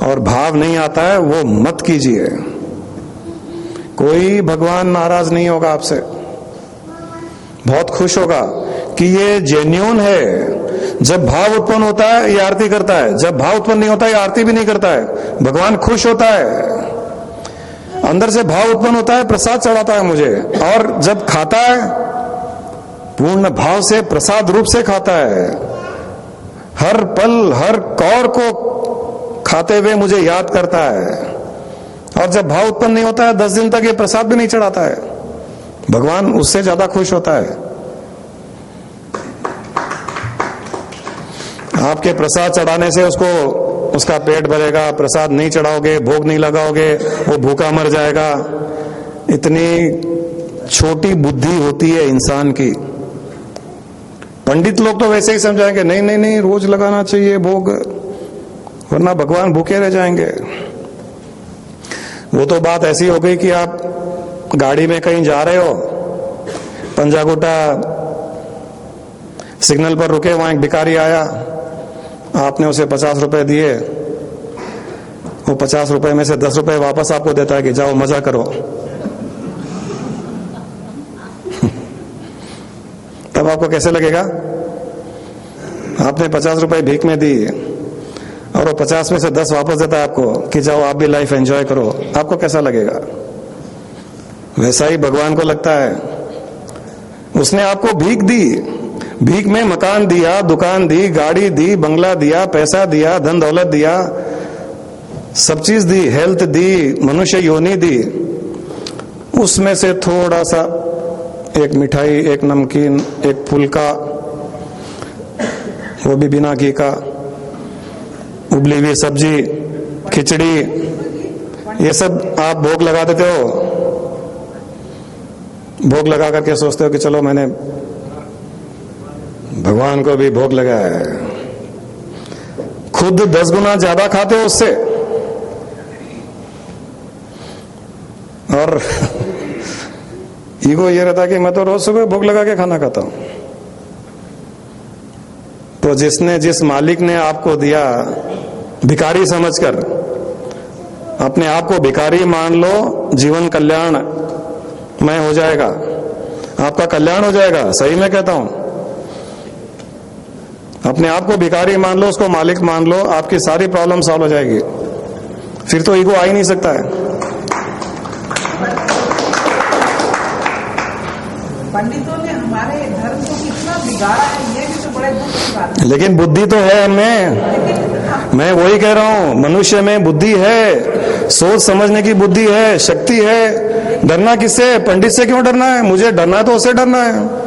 [SPEAKER 1] और भाव नहीं आता है वो मत कीजिए। कोई भगवान नाराज नहीं होगा आपसे, बहुत खुश होगा कि ये जेन्युइन है। जब भाव उत्पन्न होता है ये आरती करता है, जब भाव उत्पन्न नहीं होता है ये आरती भी नहीं करता है। भगवान खुश होता है, अंदर से भाव उत्पन्न होता है, प्रसाद चढ़ाता है मुझे, और जब खाता है पूर्ण भाव से प्रसाद रूप से खाता है। हर पल हर कौर को खाते हुए मुझे याद करता है। और जब भाव उत्पन्न नहीं होता है 10 दिन तक ये प्रसाद भी नहीं चढ़ाता है। भगवान उससे ज्यादा खुश होता है। आपके प्रसाद चढ़ाने से उसका पेट भरेगा, प्रसाद नहीं चढ़ाओगे, भोग नहीं लगाओगे, वो भूखा मर जाएगा। इतनी छोटी बुद्धि होती है इंसान की। पंडित लोग तो वैसे ही समझाएंगे, नहीं नहीं नहीं रोज लगाना चाहिए भोग, वरना भगवान भूखे रह जाएंगे। वो तो बात ऐसी हो गई कि आप गाड़ी में कहीं जा रहे हो, पंजागुटा सिग्नल पर रुके, वहां एक भिखारी आया, आपने उसे 50 रुपए दिए, वो 50 रुपए में से 10 रुपए वापस आपको देता है कि जाओ मजा करो। तब आपको कैसे लगेगा? आपने 50 रुपए भीख में दी और वो 50 में से 10 वापस देता है आपको कि जाओ आप भी लाइफ एंजॉय करो। आपको कैसा लगेगा? वैसा ही भगवान को लगता है। उसने आपको भीख दी, भीख में मकान दिया, दुकान दी, गाड़ी दी, बंगला दिया, पैसा दिया, धन दौलत दिया, सब चीज दी, हेल्थ दी, मनुष्य योनि दी। उसमें से थोड़ा सा, एक मिठाई, एक नमकीन, एक फुल्का, वो भी बिना घी का, उबली हुई सब्जी, खिचड़ी, ये सब आप भोग लगा देते हो। भोग लगा करके सोचते हो कि चलो मैंने भगवान को भी भोग लगाया है। खुद 10 गुना ज्यादा खाते हो उससे। और ईगो ये रहता कि मैं तो रोज सुबह भोग लगा के खाना खाता हूं। तो जिस मालिक ने आपको दिया, भिखारी समझकर अपने आप को भिखारी मान लो, जीवन कल्याण में हो जाएगा, आपका कल्याण हो जाएगा। सही में कहता हूं, अपने आप को भिखारी मान लो, उसको मालिक मान लो, आपकी सारी प्रॉब्लम सॉल्व हो जाएगी। फिर तो ईगो आ ही नहीं सकता है।
[SPEAKER 2] पंडितों ने हमारे धर्म को कितना बिगाड़ा है, ये भी तो बड़े दुख की बात है।
[SPEAKER 1] लेकिन बुद्धि तो है हमें। मैं वही कह रहा हूं, मनुष्य में बुद्धि है, सोच समझने की बुद्धि है, शक्ति है। डरना किससे? पंडित से क्यों डरना है? मुझे डरना है तो उससे डरना है।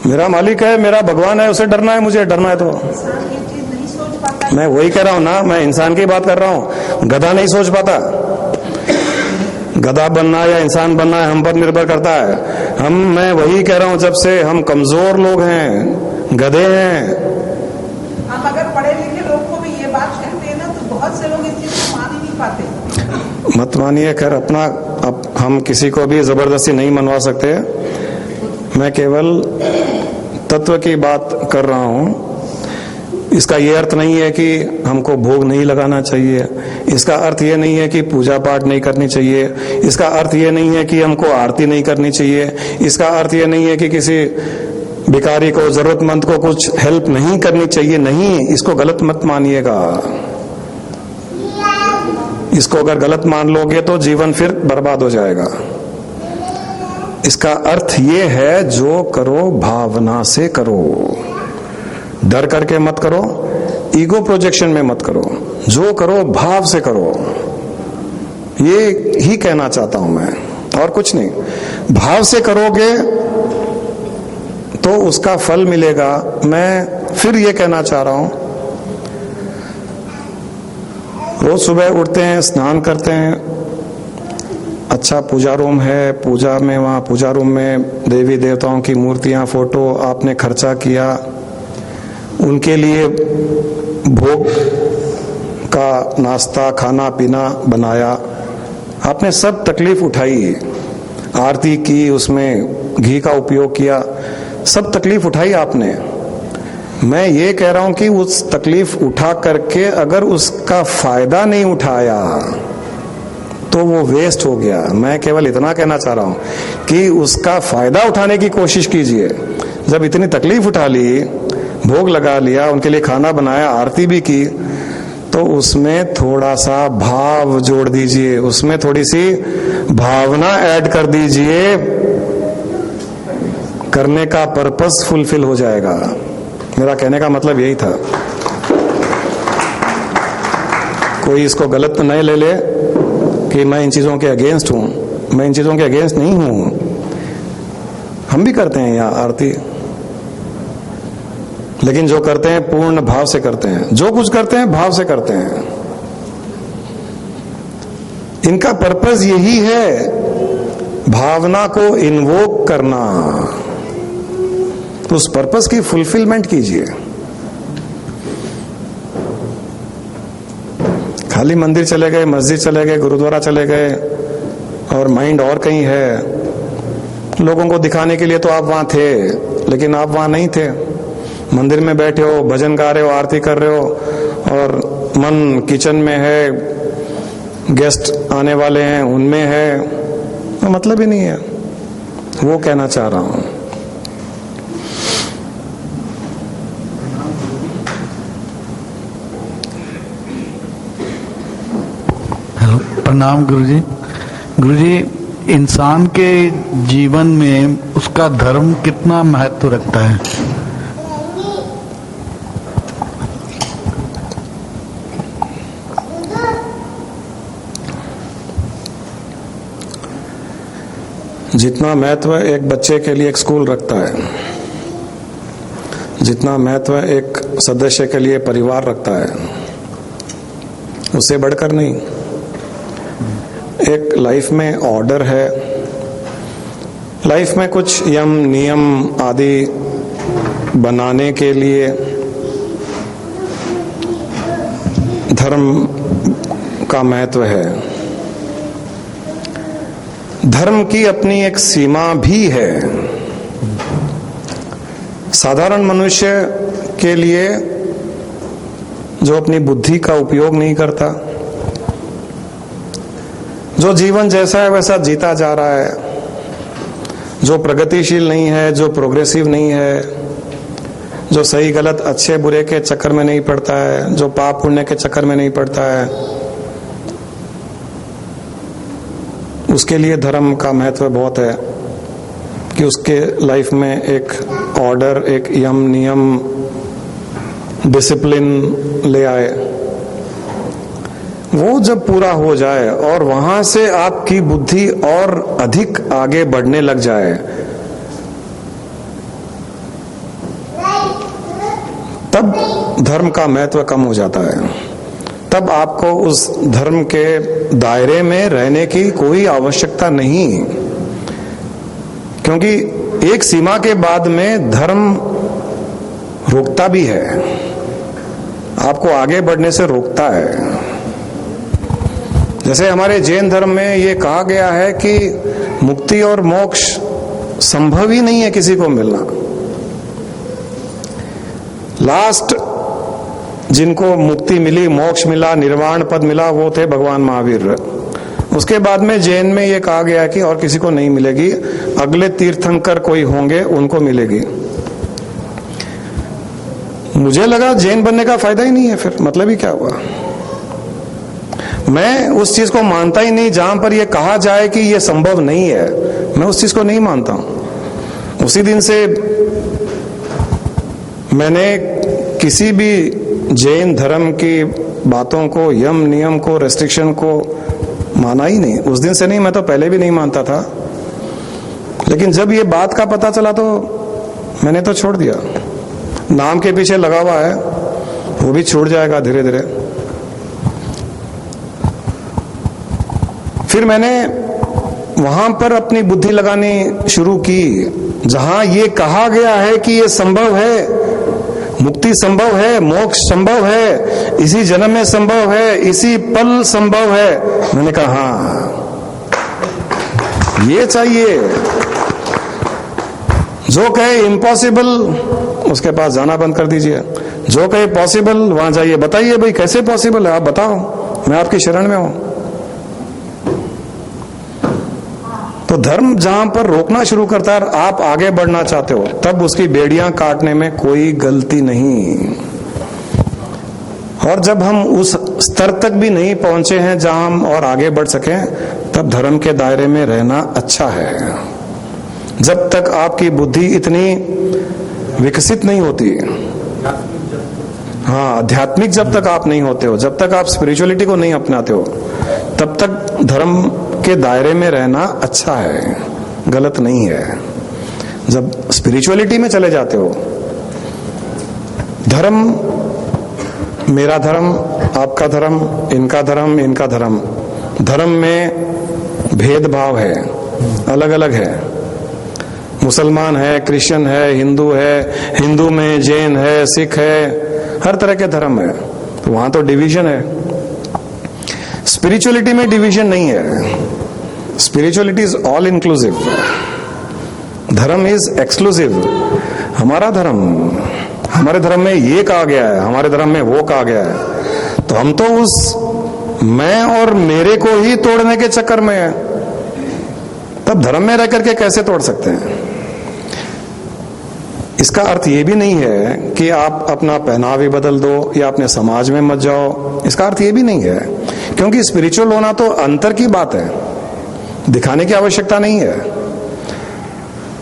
[SPEAKER 1] मेरा मालिक है, मेरा भगवान है, उसे डरना है, मुझे डरना है तो।
[SPEAKER 2] इंसान ये चीज नहीं सोच पाता।
[SPEAKER 1] मैं वही कह रहा हूं ना, मैं इंसान की बात कर रहा हूं। गधा नहीं सोच पाता। गधा बनना या इंसान बनना है हम पर निर्भर करता है। मैं वही कह रहा हूं, जब से हम कमजोर लोग हैं, गधे हैं।
[SPEAKER 2] हम अगर पढ़े लिखे लोग को भी ये बात कहते हैं ना, तो बहुत से लोग इस चीज को मान ही नहीं पाते।
[SPEAKER 1] मत मानिए, खैर अपना, अब हम किसी को भी जबरदस्ती नहीं मनवा सकते। मैं केवल तत्व की बात कर रहा हूं। इसका ये अर्थ नहीं है कि हमको भोग नहीं लगाना चाहिए, इसका अर्थ ये नहीं है कि पूजा पाठ नहीं करनी चाहिए, इसका अर्थ ये नहीं है कि हमको आरती नहीं करनी चाहिए, इसका अर्थ ये नहीं है कि किसी भिखारी को, जरूरतमंद को कुछ हेल्प नहीं करनी चाहिए। नहीं, इसको गलत मत मानिएगा। इसको अगर गलत मान लोगे तो जीवन फिर बर्बाद हो जाएगा। इसका अर्थ ये है, जो करो भावना से करो, डर करके मत करो, ईगो प्रोजेक्शन में मत करो, जो करो भाव से करो। ये ही कहना चाहता हूं मैं, और कुछ नहीं। भाव से करोगे तो उसका फल मिलेगा। मैं फिर ये कहना चाह रहा हूं, रोज सुबह उठते हैं, स्नान करते हैं, अच्छा पूजा रूम है, पूजा में, वहां पूजा रूम में देवी देवताओं की मूर्तियां, फोटो आपने खर्चा किया, उनके लिए भोग का नाश्ता, खाना पीना बनाया, आपने सब तकलीफ उठाई, आरती की, उसमें घी का उपयोग किया, सब तकलीफ उठाई आपने। मैं ये कह रहा हूं कि उस तकलीफ उठा करके अगर उसका फायदा नहीं उठाया तो वो वेस्ट हो गया। मैं केवल इतना कहना चाह रहा हूं कि उसका फायदा उठाने की कोशिश कीजिए। जब इतनी तकलीफ उठा ली, भोग लगा लिया, उनके लिए खाना बनाया, आरती भी की, तो उसमें थोड़ा सा भाव जोड़ दीजिए, उसमें थोड़ी सी भावना ऐड कर दीजिए, करने का पर्पस फुलफिल हो जाएगा। मेरा कहने का मतलब यही था। कोई इसको गलत नहीं ले ले कि मैं इन चीजों के अगेंस्ट हूं। मैं इन चीजों के अगेंस्ट नहीं हूं। हम भी करते हैं यहाँ आरती, लेकिन जो करते हैं पूर्ण भाव से करते हैं। जो कुछ करते हैं भाव से करते हैं। इनका पर्पस यही है, भावना को इन्वोक करना। तो उस पर्पस की फुलफिलमेंट कीजिए। खाली मंदिर चले गए, मस्जिद चले गए, गुरुद्वारा चले गए और माइंड और कहीं है, लोगों को दिखाने के लिए तो आप वहां थे, लेकिन आप वहां नहीं थे। मंदिर में बैठे हो, भजन गा रहे हो, आरती कर रहे हो, और मन किचन में है, गेस्ट आने वाले हैं उनमें है, तो मतलब ही नहीं है। वो कहना चाह रहा हूं।
[SPEAKER 4] हेलो, प्रणाम गुरुजी। गुरुजी, इंसान के जीवन में उसका धर्म कितना महत्व रखता है?
[SPEAKER 1] जितना महत्व एक बच्चे के लिए एक स्कूल रखता है, जितना महत्व एक सदस्य के लिए परिवार रखता है, उससे बढ़कर नहीं। एक लाइफ में ऑर्डर है, लाइफ में कुछ यम नियम आदि बनाने के लिए धर्म का महत्व है। धर्म की अपनी एक सीमा भी है। साधारण मनुष्य के लिए जो अपनी बुद्धि का उपयोग नहीं करता, जो जीवन जैसा है वैसा जीता जा रहा है, जो प्रगतिशील नहीं है, जो प्रोग्रेसिव नहीं है, जो सही गलत अच्छे बुरे के चक्कर में नहीं पड़ता है, जो पाप पुण्य के चक्कर में नहीं पड़ता है, उसके लिए धर्म का महत्व बहुत है कि उसके लाइफ में एक ऑर्डर, एक यम नियम, डिसिप्लिन ले आए। वो जब पूरा हो जाए और वहां से आपकी बुद्धि और अधिक आगे बढ़ने लग जाए, तब धर्म का महत्व कम हो जाता है। तब आपको उस धर्म के दायरे में रहने की कोई आवश्यकता नहीं, क्योंकि एक सीमा के बाद में धर्म रोकता भी है, आपको आगे बढ़ने से रोकता है। जैसे हमारे जैन धर्म में ये कहा गया है कि मुक्ति और मोक्ष संभव ही नहीं है किसी को मिलना। लास्ट जिनको मुक्ति मिली, मोक्ष मिला, निर्वाण पद मिला, वो थे भगवान महावीर। उसके बाद में जैन में ये कहा गया कि और किसी को नहीं मिलेगी, अगले तीर्थंकर कोई होंगे उनको मिलेगी। मुझे लगा जैन बनने का फायदा ही नहीं है, फिर मतलब ही क्या हुआ। मैं उस चीज को मानता ही नहीं जहां पर यह कहा जाए कि यह संभव नहीं है, मैं उस चीज को नहीं मानता हूं। उसी दिन से मैंने किसी भी जैन धर्म की बातों को, यम नियम को, रेस्ट्रिक्शन को माना ही नहीं। उस दिन से नहीं, मैं तो पहले भी नहीं मानता था, लेकिन जब ये बात का पता चला तो मैंने तो छोड़ दिया। नाम के पीछे लगा हुआ है, वो भी छूट जाएगा धीरे धीरे। फिर मैंने वहां पर अपनी बुद्धि लगानी शुरू की जहां ये कहा गया है कि ये संभव है, मुक्ति संभव है, मोक्ष संभव है, इसी जन्म में संभव है, इसी पल संभव है। मैंने कहा हाँ, ये चाहिए। जो कहे इम्पॉसिबल उसके पास जाना बंद कर दीजिए, जो कहे पॉसिबल वहां जाइए। बताइए भाई कैसे पॉसिबल है, आप बताओ, मैं आपकी शरण में हूं। तो धर्म जहां पर रोकना शुरू करता है, आप आगे बढ़ना चाहते हो, तब उसकी बेड़ियां काटने में कोई गलती नहीं। और जब हम उस स्तर तक भी नहीं पहुंचे हैं जहां हम और आगे बढ़ सकें, तब धर्म के दायरे में रहना अच्छा है। जब तक आपकी बुद्धि इतनी विकसित नहीं होती, हाँ, आध्यात्मिक जब तक आप नहीं होते हो, जब तक आप स्पिरिचुअलिटी को नहीं अपनाते हो, तब तक धर्म के दायरे में रहना अच्छा है, गलत नहीं है। जब स्पिरिचुअलिटी में चले जाते हो, धर्म, मेरा धर्म, आपका धर्म, इनका धर्म, इनका धर्म, धर्म में भेदभाव है, अलग अलग है। मुसलमान है, क्रिश्चियन है, हिंदू है, हिंदू में जैन है, सिख है, हर तरह के धर्म है, तो वहां तो डिवीजन है। स्पिरिचुअलिटी में डिवीजन नहीं है। स्पिरिचुअलिटी इज ऑल इंक्लूसिव, धर्म इज एक्सक्लूसिव। हमारा धर्म, हमारे धर्म में ये कहा गया है, हमारे धर्म में वो कहा गया है, तो हम तो उस मैं और मेरे को ही तोड़ने के चक्कर में है। तब धर्म में रह करके कैसे तोड़ सकते हैं? इसका अर्थ ये भी नहीं है कि आप अपना पहनावा भी बदल दो या अपने समाज में मत जाओ। इसका अर्थ ये भी नहीं है, क्योंकि स्पिरिचुअल होना तो अंतर की बात है, दिखाने की आवश्यकता नहीं है।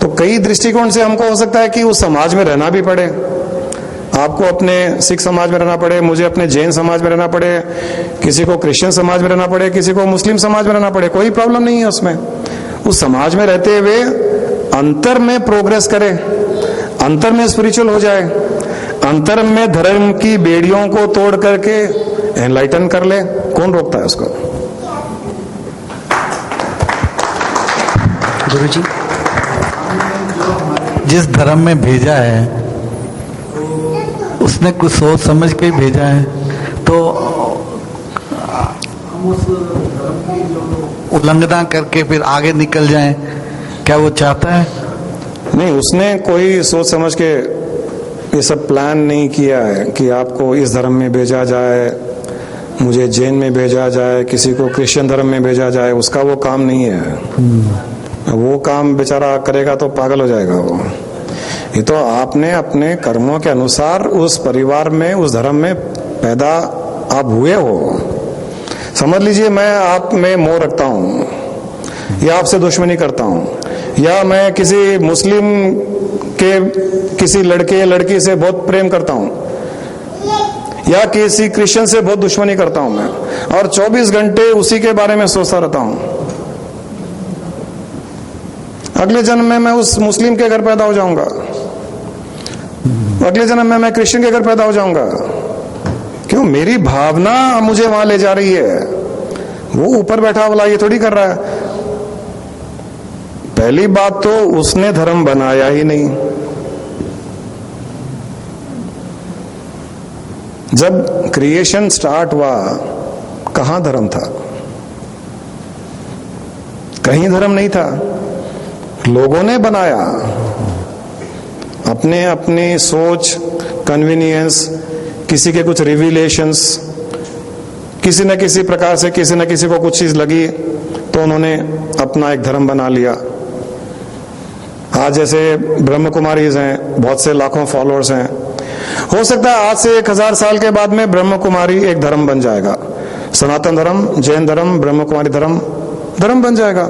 [SPEAKER 1] तो कई दृष्टिकोण से हमको हो सकता है कि उस समाज में रहना भी पड़े। आपको अपने सिख समाज में रहना पड़े, मुझे अपने जैन समाज में रहना पड़े, किसी को क्रिश्चियन समाज में रहना पड़े, किसी को मुस्लिम समाज में रहना पड़े, कोई प्रॉब्लम नहीं है उसमें। उस समाज में रहते हुए अंतर में प्रोग्रेस करे, अंतर में स्पिरिचुअल हो जाए, अंतर में धर्म की बेड़ियों को तोड़ करके एनलाइटन कर ले। कौन रोकता है उसको?
[SPEAKER 4] गुरुजी, जिस धर्म में भेजा है उसने कुछ सोच समझ के भेजा है, तो हम उस धर्म की जो उल्लंघना करके फिर आगे निकल जाएं, क्या वो चाहता है?
[SPEAKER 1] नहीं, उसने कोई सोच समझ के ये सब प्लान नहीं किया है कि आपको इस धर्म में भेजा जाए, मुझे जैन में भेजा जाए, किसी को क्रिश्चियन धर्म में भेजा जाए। उसका वो काम नहीं है। वो काम बेचारा करेगा तो पागल हो जाएगा वो। ये तो आपने अपने कर्मों के अनुसार उस परिवार में, उस धर्म में पैदा आप हुए हो। समझ लीजिए मैं आप में मोह रखता हूं या आपसे दुश्मनी करता हूं, या मैं किसी मुस्लिम के किसी लड़के या लड़की से बहुत प्रेम करता हूं, या किसी क्रिश्चियन से बहुत दुश्मनी करता हूं मैं, और 24 घंटे उसी के बारे में सोचता रहता हूं। अगले जन्म में मैं उस मुस्लिम के घर पैदा हो जाऊंगा, अगले जन्म में मैं क्रिश्चियन के घर पैदा हो जाऊंगा। क्यों? मेरी भावना मुझे वहां ले जा रही है। वो ऊपर बैठा वाला ये थोड़ी कर रहा है। पहली बात तो उसने धर्म बनाया ही नहीं। जब क्रिएशन स्टार्ट हुआ, कहां धर्म था? कहीं धर्म नहीं था। लोगों ने बनाया अपने अपनी सोच, कन्वीनियंस किसी के कुछ रिविलेशंस, किसी न किसी प्रकार से किसी न किसी को कुछ चीज लगी तो उन्होंने अपना एक धर्म बना लिया। आज जैसे ब्रह्म कुमारीज हैं, बहुत से लाखों फॉलोअर्स हैं, हो सकता है आज से 1000 साल के बाद में ब्रह्म कुमारी एक धर्म बन जाएगा। सनातन धर्म, जैन धर्म, ब्रह्म कुमारी धर्म बन जाएगा।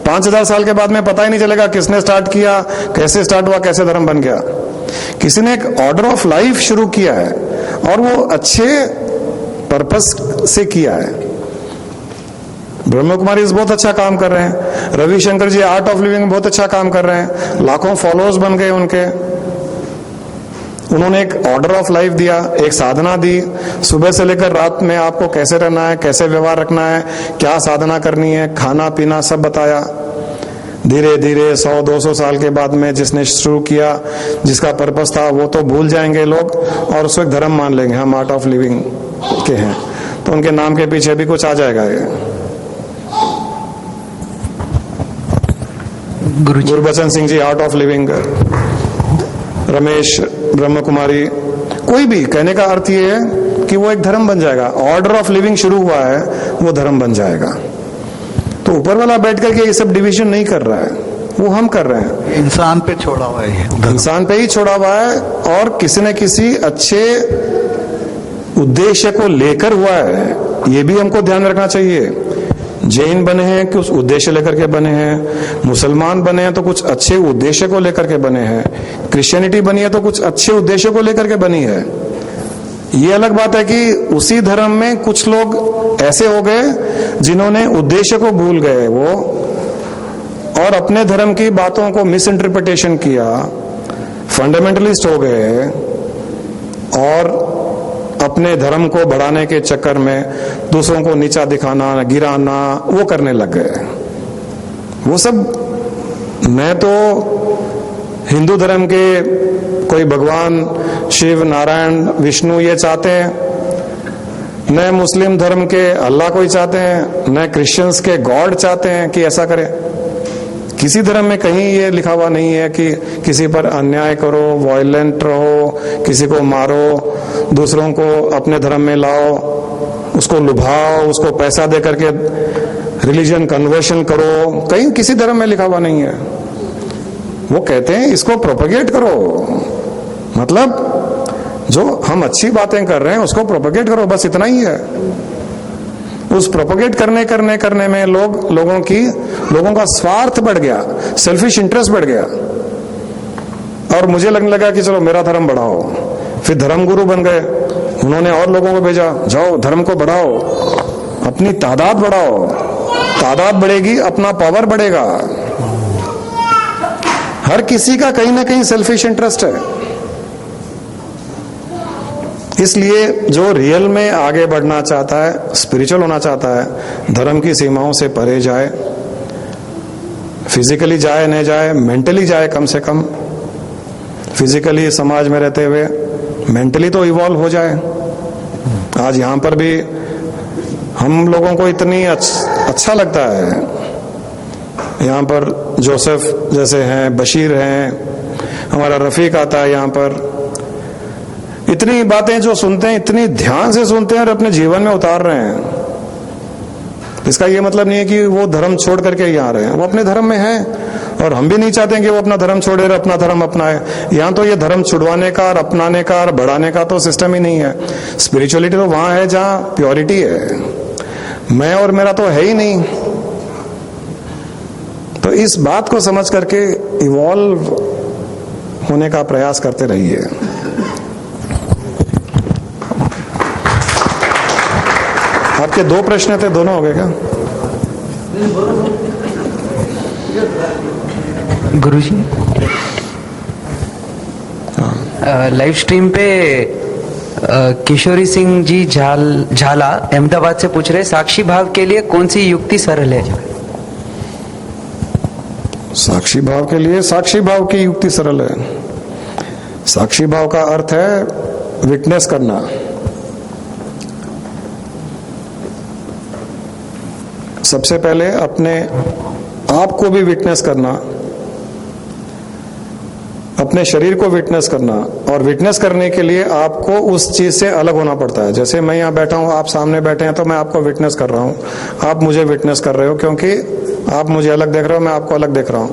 [SPEAKER 1] 5000 साल के बाद में पता ही नहीं चलेगा किसने स्टार्ट किया, कैसे स्टार्ट हुआ, कैसे धर्म बन गया। किसी ने एक ऑर्डर ऑफ लाइफ शुरू किया है और वो अच्छे पर्पस से किया है। ब्रह्म कुमारी बहुत अच्छा काम कर रहे हैं, रविशंकर जी आर्ट ऑफ लिविंग में बहुत अच्छा काम कर रहे हैं, लाखों फॉलोअर्स बन गए उनके। उन्होंने एक ऑर्डर ऑफ लाइफ दिया, एक साधना दी, सुबह से लेकर रात में आपको कैसे रहना है, कैसे व्यवहार रखना है, क्या साधना करनी है, खाना पीना सब बताया। धीरे धीरे 100-200 साल के बाद में जिसने शुरू किया, जिसका पर्पस था, वो तो भूल जाएंगे लोग और उसको एक धर्म मान लेंगे, हम आर्ट ऑफ लिविंग के हैं, तो उनके नाम के पीछे भी कुछ आ जाएगा। ये Gurbachan Singh ji art of living, Ramesh Brahma Kumari, कोई भी, कहने का अर्थ ये है कि वो एक धर्म बन जाएगा। ऑर्डर ऑफ लिविंग शुरू हुआ है, वो धर्म बन जाएगा। तो ऊपर वाला बैठ करके ये सब डिवीजन नहीं कर रहा है, वो हम कर रहे हैं।
[SPEAKER 4] इंसान पे छोड़ा हुआ है,
[SPEAKER 1] इंसान पे ही छोड़ा हुआ है और किसी न किसी अच्छे उद्देश्य को लेकर हुआ है, ये भी हमको ध्यान रखना चाहिए। जैन बने हैं कि उस उद्देश्य लेकर के बने हैं, मुसलमान बने हैं तो कुछ अच्छे उद्देश्य को लेकर के बने हैं, क्रिश्चियनिटी बनी है तो कुछ अच्छे उद्देश्य को लेकर के बनी है। ये अलग बात है कि उसी धर्म में कुछ लोग ऐसे हो गए जिन्होंने उद्देश्य को भूल गए वो और अपने धर्म की बातों को मिस इंटरप्रिटेशन किया, फंडामेंटलिस्ट हो गए और अपने धर्म को बढ़ाने के चक्कर में दूसरों को नीचा दिखाना, गिराना, वो करने लग गए। वो सब, मैं तो हिंदू धर्म के कोई भगवान शिव, नारायण, विष्णु ये चाहते हैं, न मुस्लिम धर्म के अल्लाह कोई चाहते हैं, न क्रिश्चियंस के गॉड चाहते हैं कि ऐसा करें। किसी धर्म में कहीं ये लिखा हुआ नहीं है कि किसी पर अन्याय करो, वायलेंट रहो, किसी को मारो, दूसरों को अपने धर्म में लाओ, उसको लुभाओ, उसको पैसा दे करके रिलीजन कन्वर्शन करो, कहीं किसी धर्म में लिखा हुआ नहीं है। वो कहते हैं इसको प्रोपेगेट करो, मतलब जो हम अच्छी बातें कर रहे हैं उसको प्रोपेगेट करो, बस इतना ही है। उस प्रोपेगेट करने में लोगों का स्वार्थ बढ़ गया, सेल्फिश इंटरेस्ट बढ़ गया और मुझे लगने लगा कि चलो मेरा धर्म बढ़ाओ। फिर धर्म गुरु बन गए, उन्होंने और लोगों को भेजा, जाओ धर्म को बढ़ाओ, अपनी तादाद बढ़ाओ, तादाद बढ़ेगी अपना पावर बढ़ेगा। हर किसी का कहीं ना कहीं सेल्फिश इंटरेस्ट है। इसलिए जो रियल में आगे बढ़ना चाहता है, स्पिरिचुअल होना चाहता है, धर्म की सीमाओं से परे जाए, फिजिकली जाए नहीं जाए, मेंटली जाए, कम से कम फिजिकली समाज में रहते हुए मेंटली तो इवॉल्व हो जाए। आज यहाँ पर भी हम लोगों को इतनी अच्छा लगता है, यहाँ पर जोसेफ जैसे हैं, बशीर हैं, हमारा रफीक आता है यहाँ पर, इतनी बातें जो सुनते हैं, इतनी ध्यान से सुनते हैं और अपने जीवन में उतार रहे हैं। इसका ये मतलब नहीं है कि वो धर्म छोड़ करके यहाँ आ रहे हैं, वो अपने धर्म में हैं और हम भी नहीं चाहते कि वो अपना धर्म छोड़े और अपना धर्म अपनाए। यहाँ तो ये धर्म छुड़वाने का और अपनाने का और बढ़ाने का तो सिस्टम ही नहीं है। स्पिरिचुअलिटी तो वहां है जहाँ प्योरिटी है, मैं और मेरा तो है ही नहीं। तो इस बात को समझ करके इवॉल्व होने का प्रयास करते रहिए। आपके 2 प्रश्न थे, दोनों हो गए क्या?
[SPEAKER 5] गुरुजी, लाइव स्ट्रीम पे किशोरी सिंह जी झाला अहमदाबाद से पूछ रहे, साक्षी भाव के लिए कौन सी युक्ति सरल है?
[SPEAKER 1] साक्षी भाव के लिए साक्षी भाव की युक्ति सरल है। साक्षी भाव का अर्थ है विटनेस करना। सबसे पहले अपने आप को भी विटनेस करना, अपने शरीर को विटनेस करना, और विटनेस करने के लिए आपको उस चीज से अलग होना पड़ता है। जैसे मैं यहाँ बैठा हूँ, आप सामने बैठे हैं, तो मैं आपको विटनेस कर रहा हूँ, आप मुझे विटनेस कर रहे हो, क्योंकि आप मुझे अलग देख रहे हो, मैं आपको अलग देख रहा हूँ।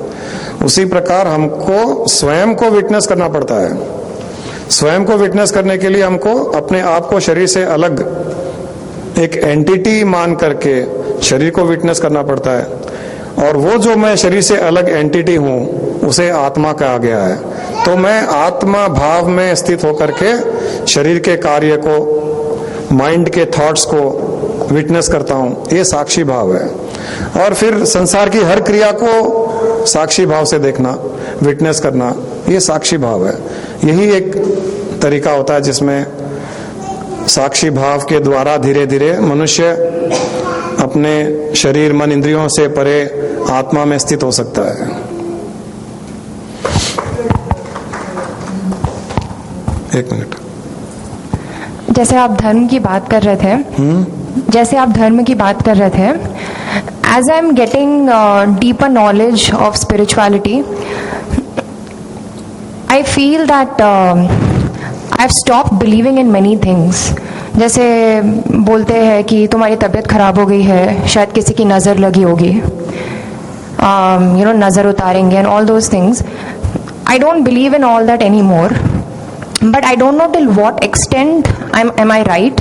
[SPEAKER 1] उसी प्रकार हमको स्वयं को विटनेस करना पड़ता है। स्वयं को विटनेस करने के लिए हमको अपने आप को शरीर से अलग एक एंटिटी मान करके शरीर को विटनेस करना पड़ता है, और वो जो मैं शरीर से अलग एंटिटी हूं उसे आत्मा कहा गया है। तो मैं आत्मा भाव में स्थित होकर के शरीर के कार्य को, माइंड के थॉट्स को विटनेस करता हूं, ये साक्षी भाव है। और फिर संसार की हर क्रिया को साक्षी भाव से देखना, विटनेस करना, ये साक्षी भाव है। यही एक तरीका होता है जिसमें साक्षी भाव के द्वारा धीरे धीरे मनुष्य अपने शरीर, मन, इंद्रियों से परे आत्मा में स्थित हो सकता है। एक मिनट।
[SPEAKER 6] जैसे आप धर्म की बात कर रहे थे, as I am getting deeper knowledge of spirituality, I feel that I have stopped believing in many things. जैसे बोलते हैं कि तुम्हारी तबीयत खराब हो गई है, शायद किसी की नज़र लगी होगी, नज़र उतारेंगे and all those things. I don't believe in all that any more, but I don't know till what extent am I right,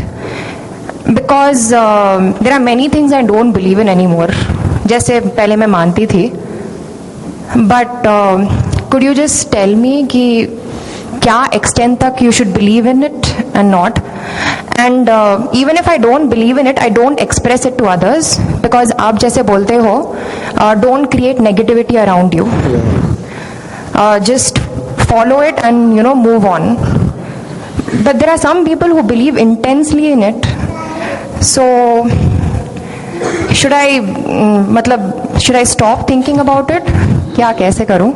[SPEAKER 6] because there are many things I don't believe in anymore. जैसे पहले मैं मानती थी, but could you just tell me कि क्या extent तक you should believe in it and not, and even if I don't believe in it, I don't express it to others, because आप जैसे बोलते हो, don't create negativity around you, just follow it and move on. But there are some people who believe intensely in it, so should I stop thinking about it? क्या कैसे करूं?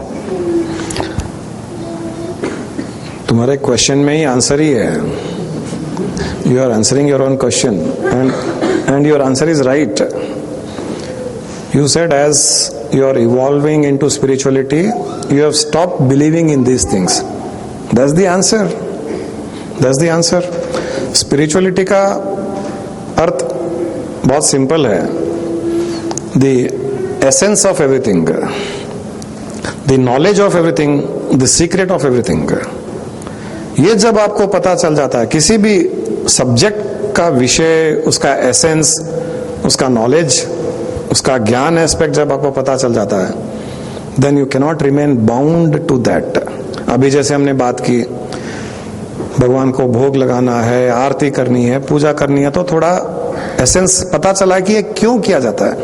[SPEAKER 1] तुम्हारे question में ही answer ही है। You are answering your own question, and your answer is right. You said as you are evolving into spirituality, you have stopped believing in these things. That's the answer. That's the answer. Spirituality का अर्थ बहुत simple है। The essence of everything, the knowledge of everything, the secret of everything. ये जब आपको पता चल जाता है, किसी भी सब्जेक्ट का विषय, उसका एसेंस, उसका नॉलेज, उसका ज्ञान एस्पेक्ट जब आपको पता चल जाता है, then you cannot remain bound to that. अभी जैसे हमने बात की, भगवान को भोग लगाना है, आरती करनी है, पूजा करनी है, तो थोड़ा एसेंस पता चला कि ये क्यों किया जाता है,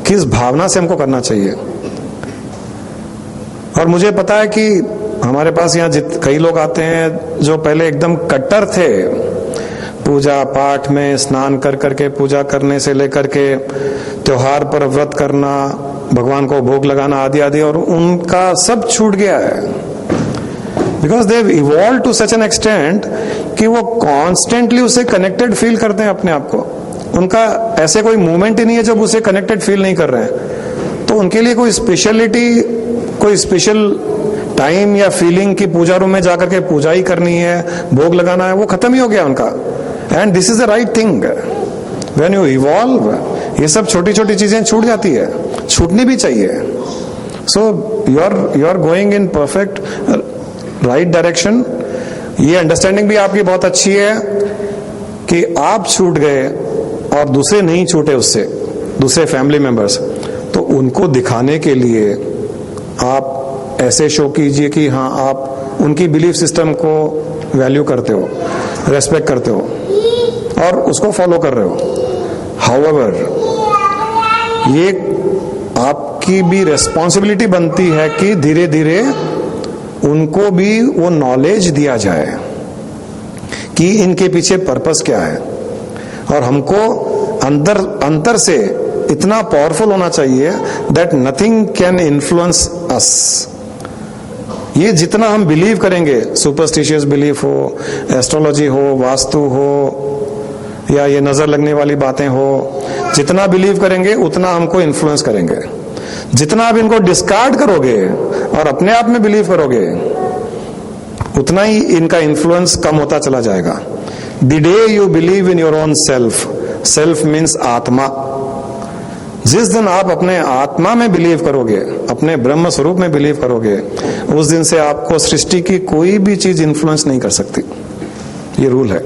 [SPEAKER 1] किस भावना से हमको करना चाहिए। और मुझे पता है कि हमारे पास यहाँ कई लोग आते हैं जो पहले एकदम कट्टर थे, पूजा पाठ में स्नान कर करके पूजा करने से लेकर के त्योहार पर व्रत करना, भगवान को भोग लगाना आदि आदि, और उनका सब छूट गया है। Because they have evolved to such an extent कि वो कॉन्स्टेंटली उससे कनेक्टेड फील करते हैं अपने आप को। उनका ऐसे कोई मूवमेंट ही नहीं है जब उससे कनेक्टेड फील नहीं कर रहे हैं। तो उनके लिए कोई स्पेशलिटी, कोई स्पेशल टाइम या फीलिंग की पूजा रूम में जाकर के पूजा ही करनी है, भोग लगाना है, वो खत्म ही हो गया उनका। And this is the right thing. When you evolve, ये सब छोटी छोटी चीजें छूट जाती है, छूटनी भी चाहिए। So you are going in perfect right direction. ये अंडरस्टैंडिंग भी आपकी बहुत अच्छी है कि आप छूट गए और दूसरे नहीं छूटे उससे, दूसरे फैमिली मेंबर्स, तो उनको दिखाने के लिए आप ऐसे शो कीजिए कि हाँ, आप उनकी बिलीफ सिस्टम को वैल्यू करते हो, रेस्पेक्ट करते हो और उसको फॉलो कर रहे हो। हाउएवर, ये आपकी भी रेस्पॉन्सिबिलिटी बनती है कि धीरे धीरे उनको भी वो नॉलेज दिया जाए कि इनके पीछे पर्पस क्या है। और हमको अंतर से इतना पावरफुल होना चाहिए दैट नथिंग कैन इन्फ्लुएंस अस। ये जितना हम बिलीव करेंगे, सुपरस्टिशियस बिलीफ हो, एस्ट्रोलॉजी हो, वास्तु हो, या ये नजर लगने वाली बातें हो, जितना बिलीव करेंगे उतना हमको इन्फ्लुएंस करेंगे। जितना आप इनको डिस्कार्ड करोगे और अपने आप में बिलीव करोगे, उतना ही इनका इन्फ्लुएंस कम होता चला जाएगा। The day you believe in your own self, self means आत्मा, जिस दिन आप अपने आत्मा में बिलीव करोगे, अपने ब्रह्म स्वरूप में बिलीव करोगे, उस दिन से आपको सृष्टि की कोई भी चीज इन्फ्लुएंस नहीं कर सकती। ये रूल है।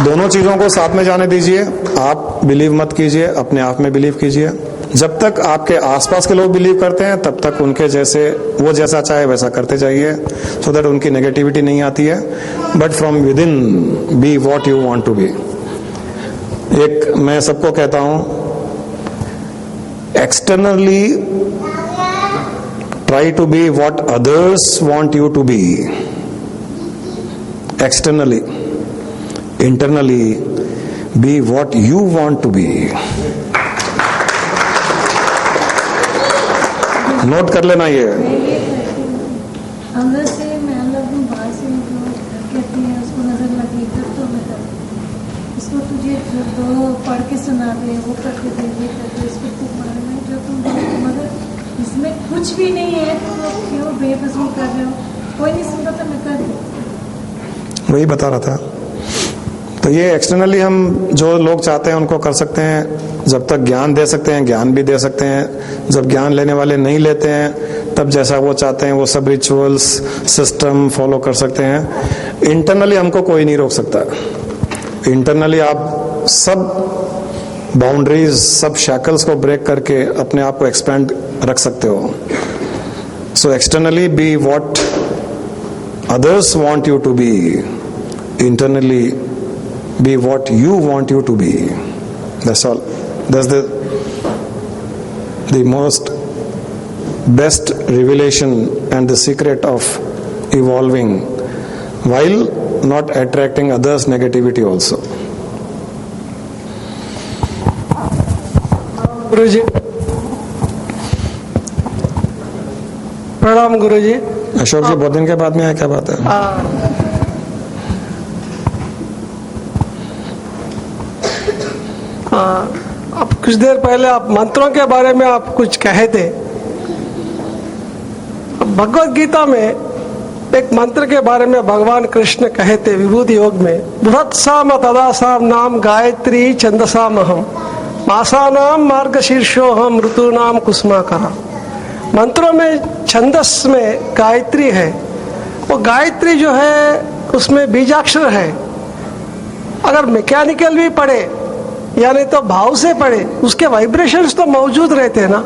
[SPEAKER 1] दोनों चीजों को साथ में जाने दीजिए। आप बिलीव मत कीजिए, अपने आप में बिलीव कीजिए। जब तक आपके आसपास के लोग बिलीव करते हैं तब तक उनके जैसे, वो जैसा चाहे वैसा करते जाइए, सो दैट उनकी नेगेटिविटी नहीं आती है। But from within be what you want to be. एक मैं सबको कहता हूं, externally try to be what others want you to be, externally. Internally be what you want to be. Note कर लेना ये।
[SPEAKER 7] अंदर से मैं अलग हूँ, बाहर से मतलब कहती है उसको नजर लगी इधर तो मैं कर, उसको तुझे जो पढ़ के सुना दे, वो करके दे, ये करके इसको तू पढ़ में जो तुम मगर इसमें कुछ भी नहीं है तो क्यों बेफजूल कर रहे हो? कोई नहीं सुनता तो मैं कर दूँ।
[SPEAKER 1] वही बता रहा था। तो ये एक्सटर्नली हम जो लोग चाहते हैं उनको कर सकते हैं। जब तक ज्ञान दे सकते हैं ज्ञान भी दे सकते हैं। जब ज्ञान लेने वाले नहीं लेते हैं तब जैसा वो चाहते हैं वो सब रिचुअल्स सिस्टम फॉलो कर सकते हैं। इंटरनली हमको कोई नहीं रोक सकता। इंटरनली आप सब बाउंड्रीज, सब शैकल्स को ब्रेक करके अपने आप को एक्सपेंड रख सकते हो। So externally be what others want you to be, internally be what you want you to be. That's all. That's the most best revelation and the secret of evolving while not attracting others' negativity also.
[SPEAKER 8] गुरुजी प्रणाम। गुरुजी
[SPEAKER 1] अशोक जी बहुत दिन के बाद में आए, क्या बात है?
[SPEAKER 8] अब कुछ देर पहले आप मंत्रों के बारे में आप कुछ कहे थे। भगवत गीता में एक मंत्र के बारे में भगवान कृष्ण कहे थे विभूति योग में, बृहत्साम तदासाम नाम गायत्री छंदसामहम मासानाम मार्गशीर्षोहम ऋतूनाम कुसुमाकरः। मंत्रों में छंदस में गायत्री है। वो गायत्री जो है उसमें बीजाक्षर है। अगर मैकेनिकल भी पढ़े यानी तो भाव से पढ़े, उसके वाइब्रेशंस तो मौजूद रहते हैं ना।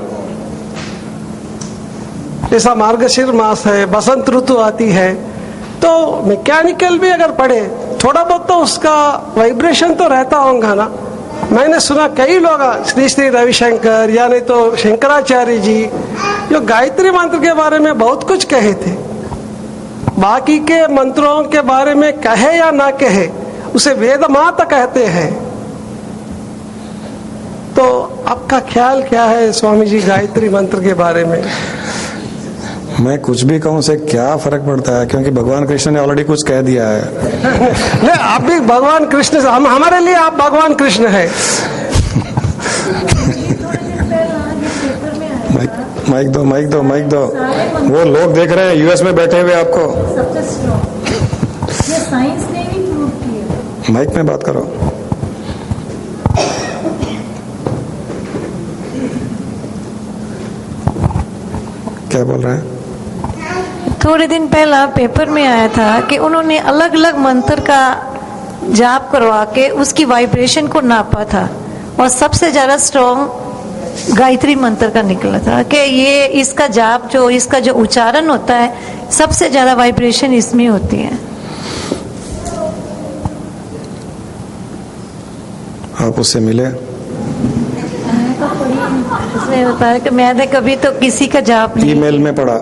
[SPEAKER 8] जैसा मार्गशीर मास है, बसंत ऋतु आती है, तो मैकेनिकल भी अगर पढ़े थोड़ा बहुत तो उसका वाइब्रेशन तो रहता होगा ना। मैंने सुना कई लोग श्री श्री रविशंकर या नहीं तो शंकराचार्य जी जो गायत्री मंत्र के बारे में बहुत कुछ कहे थे। बाकी के मंत्रों के बारे में कहे या ना कहे उसे वेद माता कहते हैं। तो आपका ख्याल क्या है स्वामी जी गायत्री मंत्र के बारे में?
[SPEAKER 1] मैं कुछ भी कहूं से क्या फर्क पड़ता है, क्योंकि भगवान कृष्ण ने ऑलरेडी कुछ कह दिया है।
[SPEAKER 8] नहीं, आप भी भगवान कृष्ण से, हमारे लिए आप भगवान कृष्ण है।
[SPEAKER 1] माइक दो, माइक दो, माइक दो। वो लोग देख रहे हैं यूएस में बैठे हुए आपको।
[SPEAKER 7] सबसे स्ट्रॉन्ग ये साइंस ने भी प्रूव किया।
[SPEAKER 1] माइक में बात करो। क्या बोल रहे हैं?
[SPEAKER 7] थोड़े दिन पहला पेपर में आया था कि उन्होंने अलग अलग मंत्र का जाप करवा के उसकी वाइब्रेशन को नापा था और सबसे ज्यादा स्ट्रॉन्ग गायत्री मंत्र का निकला था कि ये इसका जाप जो इसका जो उच्चारण होता है सबसे ज्यादा वाइब्रेशन इसमें होती है।
[SPEAKER 1] आप उससे मिले?
[SPEAKER 7] उसने बताया कि मैंने कभी तो किसी का जाप नहीं।
[SPEAKER 1] ईमेल में पढ़ा।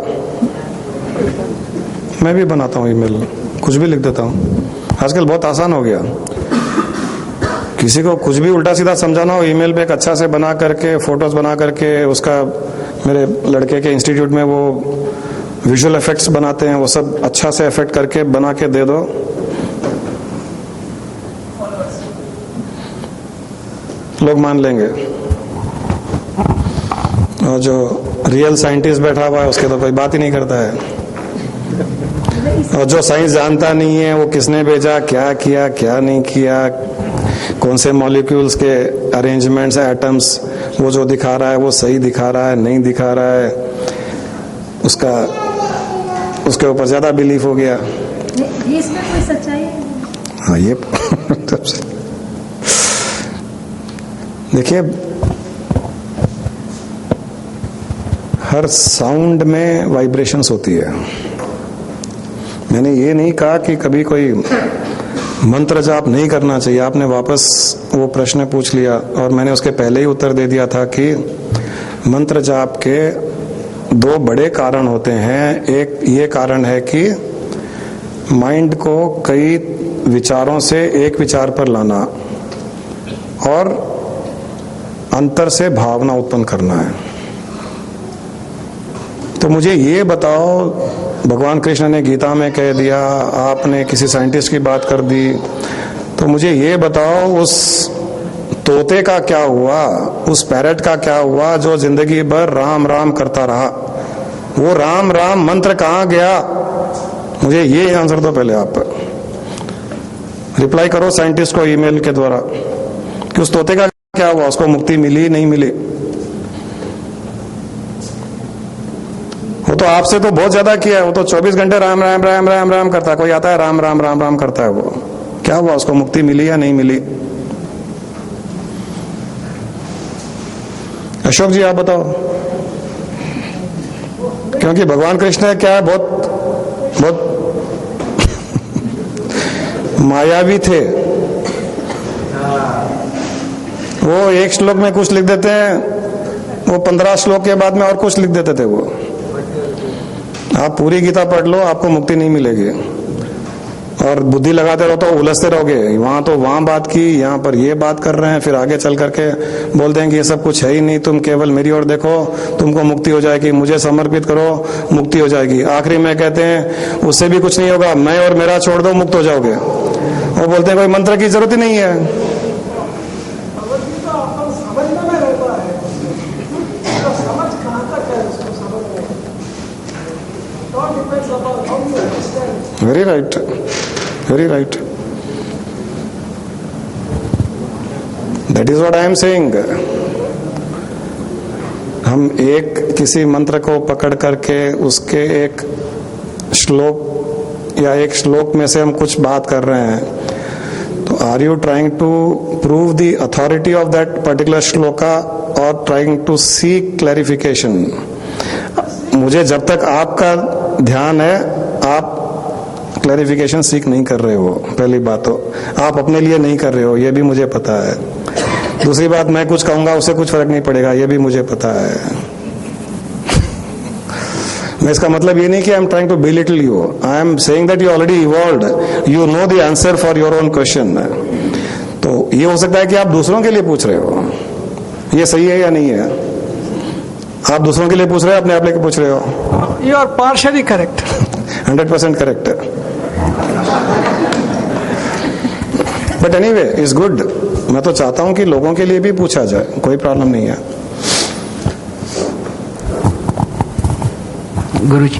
[SPEAKER 1] मैं भी बनाता हूँ ईमेल, कुछ भी लिख देता हूँ। आजकल बहुत आसान हो गया। किसी को कुछ भी उल्टा सीधा समझाना हो, ईमेल पे एक अच्छा से बना करके फोटोज बना करके उसका, मेरे लड़के के इंस्टीट्यूट में वो विजुअल इफेक्ट्स बनाते हैं, वो सब अच्छा से इफेक्ट करके बना के दे दो, लोग मान लेंगे। और जो रियल साइंटिस्ट बैठा हुआ है उसके तो कोई बात ही नहीं करता है। और जो साइंस जानता नहीं है वो किसने भेजा, क्या किया, क्या नहीं किया, कौन से मॉलिक्यूल्स के अरेंजमेंट्स, एटम्स, वो जो दिखा रहा है वो सही दिखा रहा है, नहीं दिखा रहा है, उसके ऊपर ज्यादा बिलीफ हो गया।
[SPEAKER 3] ये इसमें कोई सच्चाई है?
[SPEAKER 1] हाँ, ये देखिए, हर साउंड में वाइब्रेशंस होती है। मैंने ये नहीं कहा कि कभी कोई मंत्र जाप नहीं करना चाहिए। आपने वापस वो प्रश्न पूछ लिया और मैंने उसके पहले ही उत्तर दे दिया था कि मंत्र जाप के दो बड़े कारण होते हैं। एक ये कारण है कि माइंड को कई विचारों से एक विचार पर लाना और अंतर से भावना उत्पन्न करना है। तो मुझे ये बताओ, भगवान कृष्ण ने गीता में कह दिया, आपने किसी साइंटिस्ट की बात कर दी, तो मुझे ये बताओ उस तोते का क्या हुआ, उस पैरट का क्या हुआ जो जिंदगी भर राम राम करता रहा? वो राम राम मंत्र कहाँ गया? मुझे ये आंसर दो पहले। आप रिप्लाई करो साइंटिस्ट को ईमेल के द्वारा कि उस तोते का क्या हुआ, उसको मुक्ति मिली नहीं मिली? वो तो आपसे तो बहुत ज्यादा किया है, वो तो 24 घंटे राम राम राम राम राम करता है। कोई आता है राम राम राम राम करता है, वो क्या हुआ, उसको मुक्ति मिली या नहीं मिली? अशोक जी आप बताओ। क्योंकि भगवान कृष्ण क्या है, बहुत बहुत मायावी थे। वो एक श्लोक में कुछ लिख देते हैं, वो 15 श्लोक के बाद में और कुछ लिख देते थे। वो आप पूरी गीता पढ़ लो, आपको मुक्ति नहीं मिलेगी। और बुद्धि लगाते रहो तो उलझते रहोगे। वहां तो वहां बात की, यहाँ पर ये बात कर रहे हैं, फिर आगे चल करके बोलते हैं कि ये सब कुछ है ही नहीं, तुम केवल मेरी ओर देखो, तुमको मुक्ति हो जाएगी, मुझे समर्पित करो, मुक्ति हो जाएगी। आखिरी में कहते हैं उससे भी कुछ नहीं होगा, मैं और मेरा छोड़ दो, मुक्त हो जाओगे। वो बोलते हैं कोई मंत्र की जरूरत ही नहीं है। Very right, very right. That is what I am saying. हम एक किसी मंत्र को पकड़ करके उसके एक श्लोक या एक श्लोक में से हम कुछ बात कर रहे हैं, तो are you trying to prove the authority of that particular shloka और ट्राइंग टू सीक क्लैरिफिकेशन? मुझे जब तक आपका ध्यान है, आप क्लैरिफिकेशन सीख नहीं कर रहे हो। पहली बात तो आप अपने लिए नहीं कर रहे हो, ये भी मुझे पता है। दूसरी बात, मैं कुछ कहूंगा उससे कुछ फर्क नहीं पड़ेगा, ये भी मुझे पता है। मैं इसका मतलब ये नहीं कि I am trying to belittle you, I am saying that you already evolved, you know the answer for your own question. तो ये हो सकता है कि आप दूसरों के लिए पूछ रहे हो, ये सही है या नहीं है? आप दूसरों के लिए पूछ रहे हो, अपने आप लेके पूछ रहे हो?
[SPEAKER 8] You are partially correct,
[SPEAKER 1] 100% correct. But anyway is good. मैं तो चाहता हूं कि लोगों के लिए भी पूछा जाए, कोई प्रॉब्लम नहीं है।
[SPEAKER 5] गुरुजी,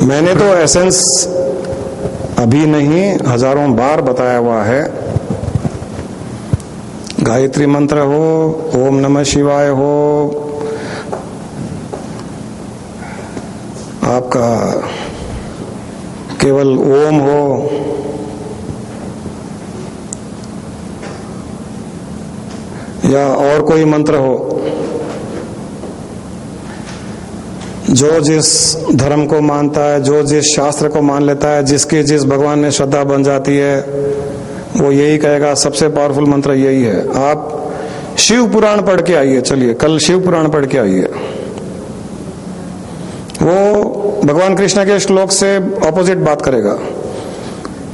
[SPEAKER 1] मैंने तो एसेंस अभी नहीं, हजारों बार बताया हुआ है। गायत्री मंत्र हो, ओम नमः शिवाय हो, आपका केवल ओम हो, या और कोई मंत्र हो, जो जिस धर्म को मानता है, जो जिस शास्त्र को मान लेता है, जिसके जिस भगवान में श्रद्धा बन जाती है, वो यही कहेगा सबसे पावरफुल मंत्र यही है। आप शिव पुराण पढ़ के आइए, चलिए कल शिव पुराण पढ़ के आइए, वो भगवान कृष्ण के श्लोक से ऑपोजिट बात करेगा।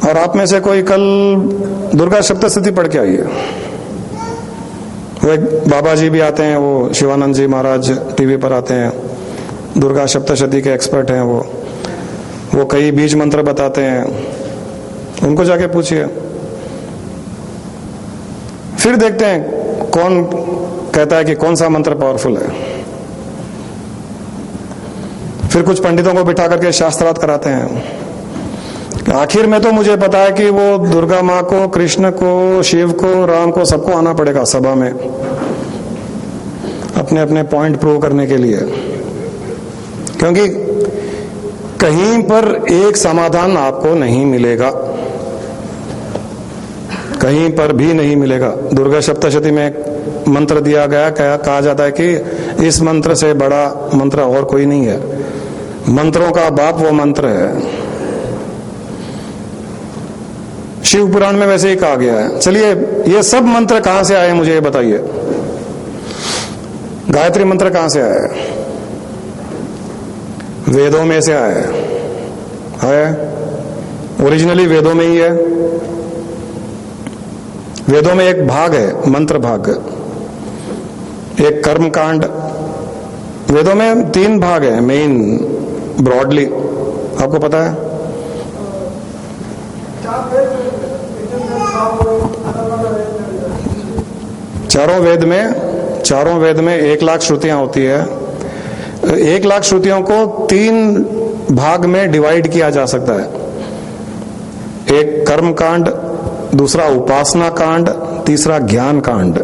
[SPEAKER 1] और आप में से कोई कल दुर्गा सप्तशती पढ़ के आइए। वो एक बाबा जी भी आते हैं, वो शिवानंद जी महाराज टीवी पर आते हैं, दुर्गा सप्तशती के एक्सपर्ट हैं। वो कई बीज मंत्र बताते हैं, उनको जाके पूछिए। फिर देखते हैं कौन कहता है कि कौन सा मंत्र पावरफुल है। फिर कुछ पंडितों को बिठा करके शास्त्रार्थ कराते हैं। आखिर में तो मुझे पता है कि वो दुर्गा माँ को, कृष्ण को, शिव को, राम को, सबको आना पड़ेगा सभा में अपने अपने पॉइंट प्रूव करने के लिए, क्योंकि कहीं पर एक समाधान आपको नहीं मिलेगा, कहीं पर भी नहीं मिलेगा। दुर्गा सप्तशती में एक मंत्र दिया गया, कहा जाता है कि इस मंत्र से बड़ा मंत्र और कोई नहीं है, मंत्रों का बाप वो मंत्र है। शिव पुराण में वैसे ही कहा गया है। चलिए, ये सब मंत्र कहां से आए मुझे ये बताइए। गायत्री मंत्र कहां से आया है? वेदों में से आया है, ओरिजिनली वेदों में ही है। वेदों में एक भाग है, मंत्र भाग, एक कर्म कांड। वेदों में 3 भाग है मेन, ब्रॉडली, आपको पता है? चारों वेद में 1 लाख श्रुतियां होती है। 1 लाख श्रुतियों को 3 भाग में डिवाइड किया जा सकता है। एक कर्म कांड, दूसरा उपासना कांड, तीसरा ज्ञान कांड।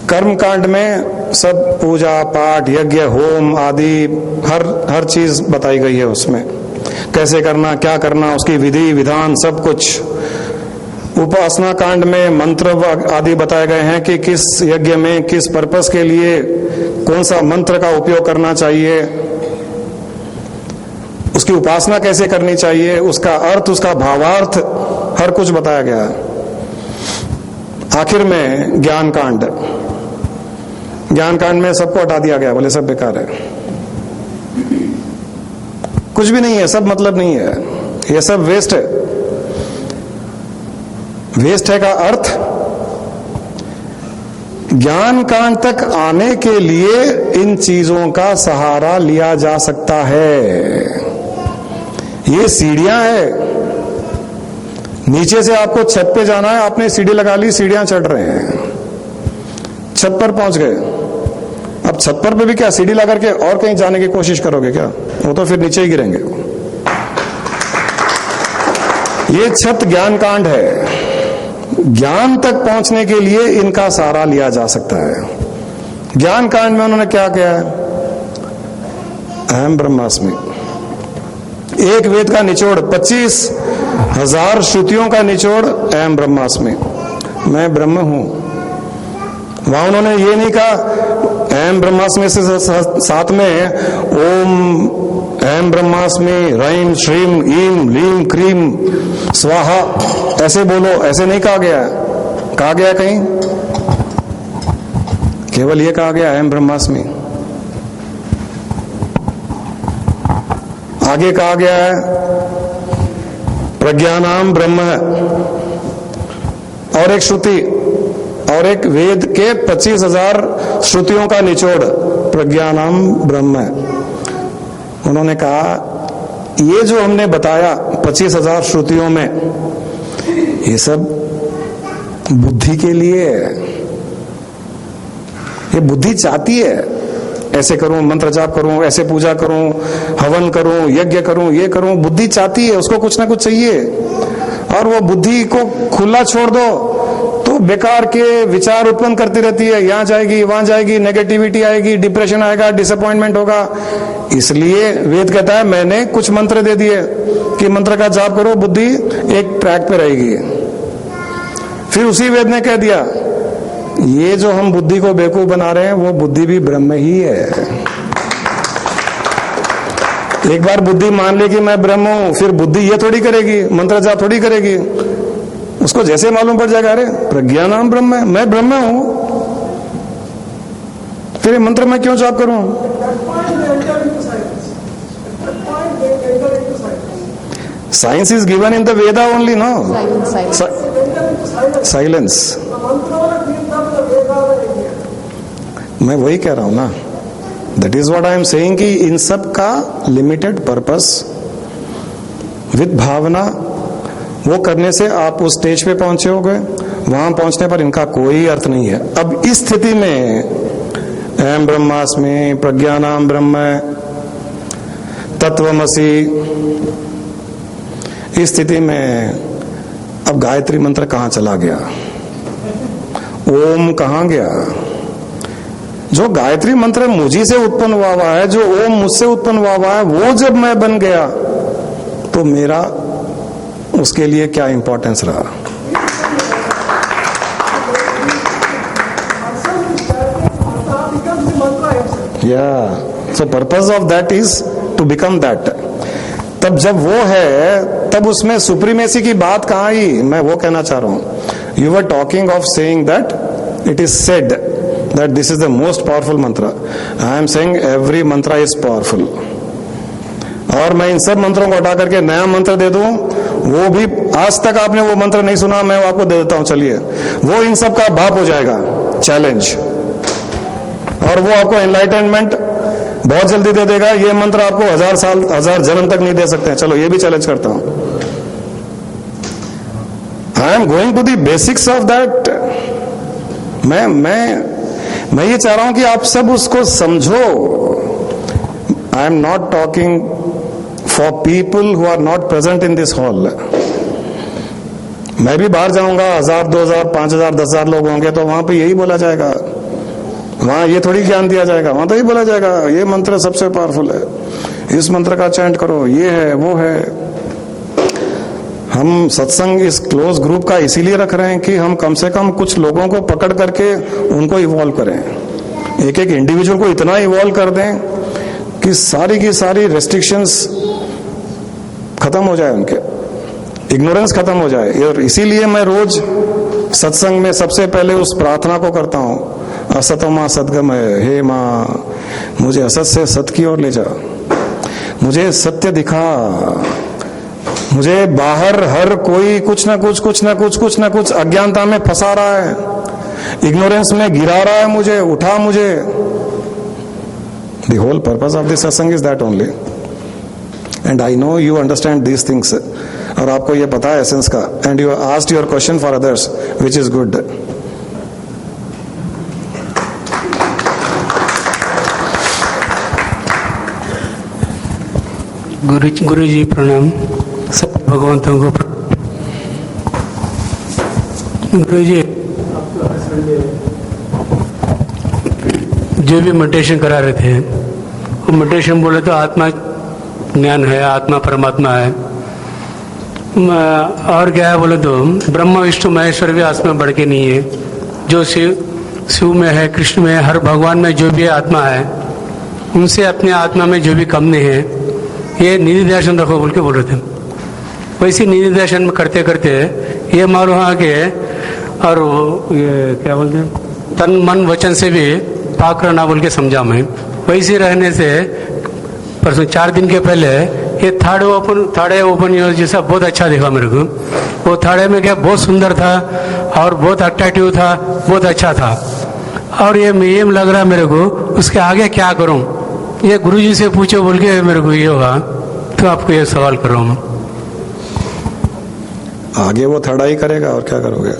[SPEAKER 1] कर्म कांड में सब पूजा पाठ, यज्ञ, होम आदि हर चीज बताई गई है उसमें, कैसे करना, क्या करना, उसकी विधि विधान सब कुछ। उपासना कांड में मंत्र आदि बताए गए हैं कि किस यज्ञ में किस पर्पस के लिए कौन सा मंत्र का उपयोग करना चाहिए, उसकी उपासना कैसे करनी चाहिए, उसका अर्थ, उसका भावार्थ, हर कुछ बताया गया है। आखिर में ज्ञान कांड, ज्ञान कांड में सबको हटा दिया गया, बोले सब बेकार है, कुछ भी नहीं है, सब मतलब नहीं है, ये सब वेस्ट है। वेस्ट है का अर्थ, ज्ञान कांड तक आने के लिए इन चीजों का सहारा लिया जा सकता है। ये सीढ़ियां है, नीचे से आपको छत पे जाना है, आपने सीढ़ी लगा ली, सीढ़ियां चढ़ रहे हैं, छत पर पहुंच गए। अब छत पर भी क्या सीढ़ी लगा करके और कहीं जाने की कोशिश करोगे क्या? वो तो फिर नीचे ही गिरेंगे। ये छत ज्ञान कांड है। ज्ञान तक पहुंचने के लिए इनका सहारा लिया जा सकता है। ज्ञान कांड में उन्होंने क्या किया है? अहम ब्रह्मास्मि, एक वेद का निचोड़, 25,000 श्रुतियों का निचोड़ अहम ब्रह्मास्मि, मैं ब्रह्म हूं। वहां उन्होंने ये नहीं कहा अहम ब्रह्मास्मि से साथ में ओम अहम ब्रह्मास्मि ह्रीम श्रीम ईम लीम क्रीम स्वाहा ऐसे बोलो, ऐसे नहीं कहा गया। कहा गया कहीं? केवल ये कहा गया अहम ब्रह्मास्मि। आगे कहा गया है प्रज्ञानाम ब्रह्म, और एक श्रुति और एक वेद के 25,000 श्रुतियों का निचोड़ प्रज्ञानाम ब्रह्म। उन्होंने कहा ये जो हमने बताया 25,000 श्रुतियों में, ये सब बुद्धि के लिए है। ये बुद्धि चाहती है ऐसे करूं, मंत्र जाप करूं, ऐसे पूजा करूं, हवन करूं, यज्ञ करूं, ये करूं, बुद्धि चाहती है, उसको कुछ ना कुछ चाहिए। और वो बुद्धि को खुला छोड़ दो तो बेकार के विचार उत्पन्न करती रहती है, यहां जाएगी वहां जाएगी, नेगेटिविटी आएगी, डिप्रेशन आएगा, डिसअपॉइंटमेंट होगा। इसलिए वेद कहता है मैंने कुछ मंत्र दे दिए कि मंत्र का जाप करो, बुद्धि एक ट्रैक पे रहेगी। फिर उसी वेद ने कह दिया ये जो हम बुद्धि को बेवकूफ बना रहे हैं वो बुद्धि भी ब्रह्म ही है। एक बार बुद्धि मान ले कि मैं ब्रह्म हूं, फिर बुद्धि ये थोड़ी करेगी, मंत्र जाप थोड़ी करेगी, उसको जैसे मालूम पड़ जाएगा अरे प्रज्ञानाम ब्रह्म है, मैं ब्रह्म हूं, फिर ये मंत्र मैं क्यों जाप करूं? Science is given in the Veda only, no silence. मैं वही कह रहा हूं ना, that is what I am saying कि इन सब का लिमिटेड पर्पस विद भावना, वो करने से आप उस स्टेज पे पहुंचे होगे वहां पहुंचने पर इनका कोई अर्थ नहीं है। अब इस स्थिति में अहम ब्रह्मास्मि, प्रज्ञानाम ब्रह्म, तत्वमसि, इस स्थिति में अब गायत्री मंत्र कहां चला गया, ओम कहां गया? जो गायत्री मंत्र मुझी से उत्पन्न हुआ है, जो ओम मुझसे उत्पन्न हुआ है, वो जब मैं बन गया तो मेरा उसके लिए क्या इंपॉर्टेंस रहा? So purpose of that is to become that. तब जब वो है तब उसमें सुप्रीमेसी की बात कहां आई? मैं वो कहना चाह रहा हूं। You were talking of saying that it is said that this is the most powerful मंत्र। आई एम सेइंग एवरी मंत्र इज पावरफुल। और मैं इन सब मंत्रों को हटा करके नया मंत्र दे दूं, वो भी आज तक आपने वो मंत्र नहीं सुना, मैं वो आपको दे देता हूं, चलिए। वो इन सब का बाप हो जाएगा, चैलेंज। और वो आपको एनलाइटनमेंट बहुत जल्दी दे देगा। ये मंत्र आपको 1000 साल 1000 जन्म तक नहीं दे सकते हैं। चलो ये भी चैलेंज करता हूं। I am going to the basics of that. मैं ये चाह रहा हूं कि आप सब उसको समझो। I am not talking for people who are not present in this hall. मैं भी बाहर जाऊंगा, 1000 2000 5000 10000 लोग होंगे, तो वहां पे यही बोला जाएगा। वहां ये थोड़ी ज्ञान दिया जाएगा, वहां तो ही बोला जाएगा ये मंत्र सबसे पावरफुल है, इस मंत्र का चैंट करो, ये है वो है। हम सत्संग इस क्लोज ग्रुप का इसीलिए रख रहे हैं कि हम कम से कम कुछ लोगों को पकड़ करके उनको इवॉल्व करें। एक एक इंडिविजुअल को इतना इवॉल्व कर दें कि सारी की सारी रेस्ट्रिक्शंस खत्म हो जाए, उनके इग्नोरेंस खत्म हो जाए। और इसीलिए मैं रोज सत्संग में सबसे पहले उस प्रार्थना को करता हूं, असतोमा सद्गमय, हे मां मुझे असत से सत की ओर ले जा, मुझे सत्य दिखा। मुझे बाहर हर कोई कुछ ना कुछ अज्ञानता में फंसा रहा है, इग्नोरेंस में गिरा रहा है, मुझे उठा। मुझे the whole purpose of this satsang is that only, and I know you understand these things. और आपको ये पता है एसेंस का, and you asked your question for others, which is good.
[SPEAKER 9] Guru ji प्रणाम। सब भगवंतों को गुरु जी, जो भी मेडिटेशन करा रहे थे, वो मेडिटेशन बोले तो आत्मा ज्ञान है, आत्मा परमात्मा है। और क्या है बोले तो ब्रह्मा विष्णु महेश्वर भी आत्मा बढ़ के नहीं है। जो शिव में है, कृष्ण में है, हर भगवान में जो भी आत्मा है, उनसे अपने आत्मा में जो भी कम नहीं है, ये निधि दर्शन रखो बोल के बोल रहे थे। वैसे निधि दर्शन में करते करते ये मालूम है कि और ये क्या बोलते हैं, तन मन वचन से भी पाक रहना बोल के समझा मैं। वैसे रहने से परसों 4 दिन के पहले ये थाड़े ओपन यूज जैसा बहुत अच्छा दिखा मेरे को। वो थाड़े में क्या बहुत सुंदर था और बहुत अट्रैक्टिव था, बहुत अच्छा था। और ये लग रहा मेरे को उसके आगे क्या करूं, ये गुरुजी से पूछो बोल के मेरे को ये होगा, तो आपको ये सवाल कर रहा हूं।
[SPEAKER 1] आगे वो थड़ा ही करेगा और क्या करोगे।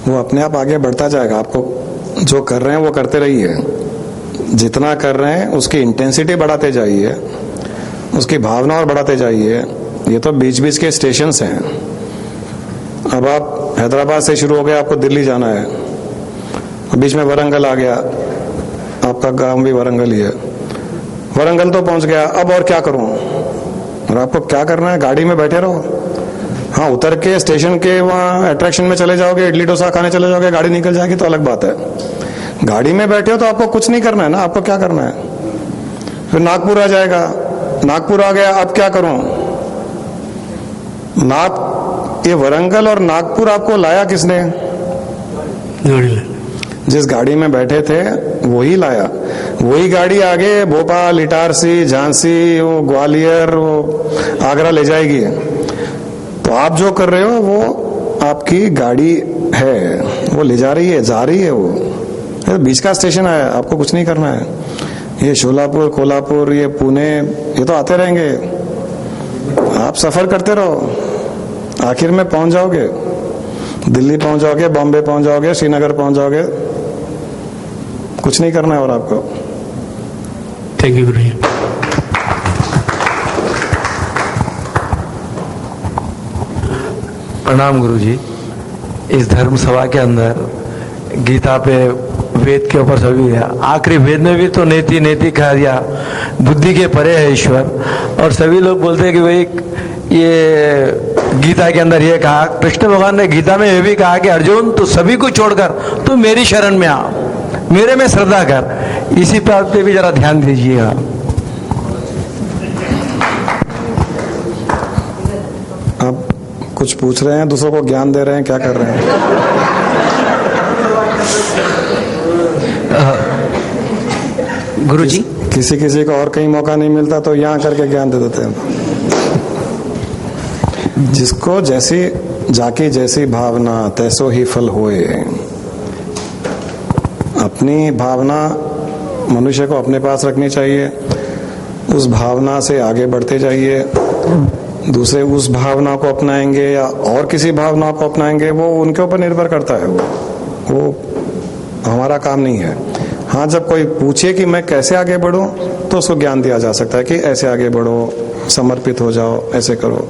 [SPEAKER 1] वो अपने आप आगे बढ़ता जाएगा। आपको जो कर रहे हैं वो करते रहिए, जितना कर रहे हैं उसकी इंटेंसिटी बढ़ाते जाइए, उसकी भावना और बढ़ाते जाइए। ये तो बीच बीच के स्टेशंस हैं। अब आप हैदराबाद से शुरू हो गए, आपको दिल्ली जाना है, बीच में वरंगल आ गया, आपका गांव भी वरंगल ही है, वरंगल तो पहुंच गया। अब और क्या करूं? और आपको क्या करना है? गाड़ी में बैठे रहो। हाँ, उतर के स्टेशन के वहां अट्रैक्शन में चले जाओगे, इडली डोसा खाने चले जाओगे, गाड़ी निकल जाएगी तो अलग बात है। गाड़ी में बैठे हो तो आपको कुछ नहीं करना है ना। आपको क्या करना है? फिर नागपुर आ जाएगा, नागपुर आ गया, अब क्या करूं? ये वरंगल और नागपुर आपको लाया किसने? जिस गाड़ी में बैठे थे वही लाया। वही गाड़ी आगे भोपाल, इटारसी, झांसी, वो ग्वालियर, वो आगरा ले जाएगी। तो आप जो कर रहे हो वो आपकी गाड़ी है, वो ले जा रही है, जा रही है। वो बीच का स्टेशन है, आपको कुछ नहीं करना है। ये शोलापुर, कोल्हापुर, ये पुणे, ये तो आते रहेंगे। आप सफर करते रहो, आखिर में पहुंच जाओगे, दिल्ली पहुंच जाओगे, बॉम्बे पहुंच जाओगे, श्रीनगर पहुंच जाओगे। कुछ नहीं करना है और आपको।
[SPEAKER 9] थैंक यू गुरु जी।
[SPEAKER 10] प्रणाम गुरु जी। इस धर्म सभा के अंदर गीता पे, वेद के ऊपर सभी है, आखिरी वेद में भी तो नेति नेति कहा दिया, बुद्धि के परे है ईश्वर। और सभी लोग बोलते हैं कि भाई ये गीता के अंदर ये कहा, कृष्ण भगवान ने गीता में ये भी कहा कि अर्जुन तू सभी को छोड़कर तू मेरी शरण में आ, मेरे में श्रद्धा कर। इसी बात पे भी जरा ध्यान दीजिएगा।
[SPEAKER 1] आप कुछ पूछ रहे हैं, दूसरों को ज्ञान दे रहे हैं, क्या कर रहे हैं?
[SPEAKER 5] गुरुजी,
[SPEAKER 1] किसी को और कहीं मौका नहीं मिलता तो यहाँ करके ज्ञान दे देते हैं। जिसको जैसी जाकी जैसी भावना तैसो ही फल होए। अपनी भावना मनुष्य को अपने पास रखनी चाहिए, उस भावना से आगे बढ़ते जाइए। दूसरे उस भावना को अपनाएंगे या और किसी भावना को अपनाएंगे, वो उनके ऊपर निर्भर करता है। वो हमारा काम नहीं है। हाँ, जब कोई पूछे कि मैं कैसे आगे बढ़ूं, तो उसको ज्ञान दिया जा सकता है कि ऐसे आगे बढ़ो, समर्पित हो जाओ, ऐसे करो।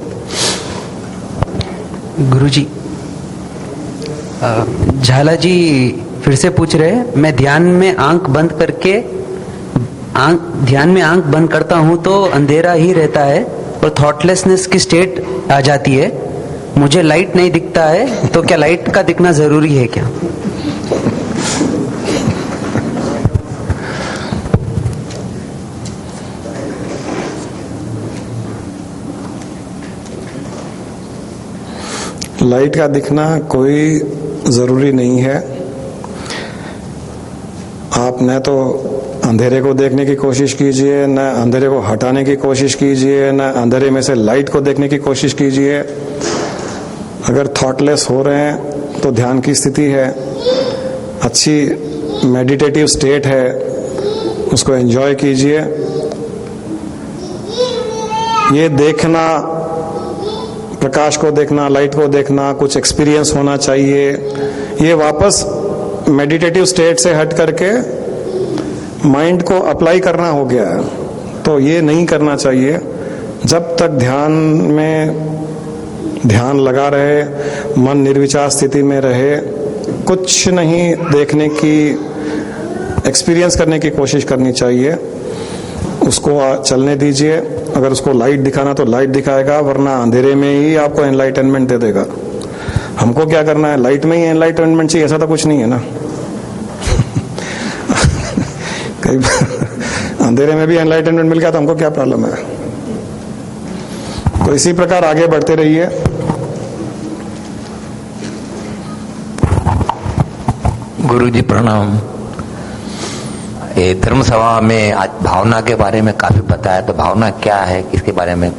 [SPEAKER 5] गुरुजी, झाला जी फिर से पूछ रहे हैं, मैं ध्यान में आंख बंद करता हूं तो अंधेरा ही रहता है और थॉटलेसनेस की स्टेट आ जाती है, मुझे लाइट नहीं दिखता है, तो क्या लाइट का दिखना जरूरी है क्या?
[SPEAKER 1] लाइट का दिखना कोई जरूरी नहीं है। आप न तो अंधेरे को देखने की कोशिश कीजिए, न अंधेरे को हटाने की कोशिश कीजिए, न अंधेरे में से लाइट को देखने की कोशिश कीजिए। अगर थॉटलेस हो रहे हैं तो ध्यान की स्थिति है, अच्छी मेडिटेटिव स्टेट है, उसको एंजॉय कीजिए। ये देखना, प्रकाश को देखना, लाइट को देखना, कुछ एक्सपीरियंस होना चाहिए। ये वापस मेडिटेटिव स्टेट से हट करके माइंड को अप्लाई करना हो गया है, तो ये नहीं करना चाहिए। जब तक ध्यान लगा रहे, मन निर्विचार स्थिति में रहे, कुछ नहीं देखने की, एक्सपीरियंस करने की कोशिश करनी चाहिए। उसको चलने दीजिए। अगर उसको लाइट दिखाना तो लाइट दिखाएगा, वरना अंधेरे में ही आपको एनलाइटनमेंट दे देगा। हमको क्या करना है? लाइट में ही एनलाइटनमेंट चाहिए, ऐसा तो कुछ नहीं है ना। कई अंधेरे में भी एनलाइटनमेंट मिल गया तो हमको क्या प्रॉब्लम है? तो इसी प्रकार आगे बढ़ते रहिए।
[SPEAKER 11] गुरुजी प्रणाम। ये धर्म सभा में आज भावना के बारे में काफी बताया, तो भावना क्या है, किसके बारे में?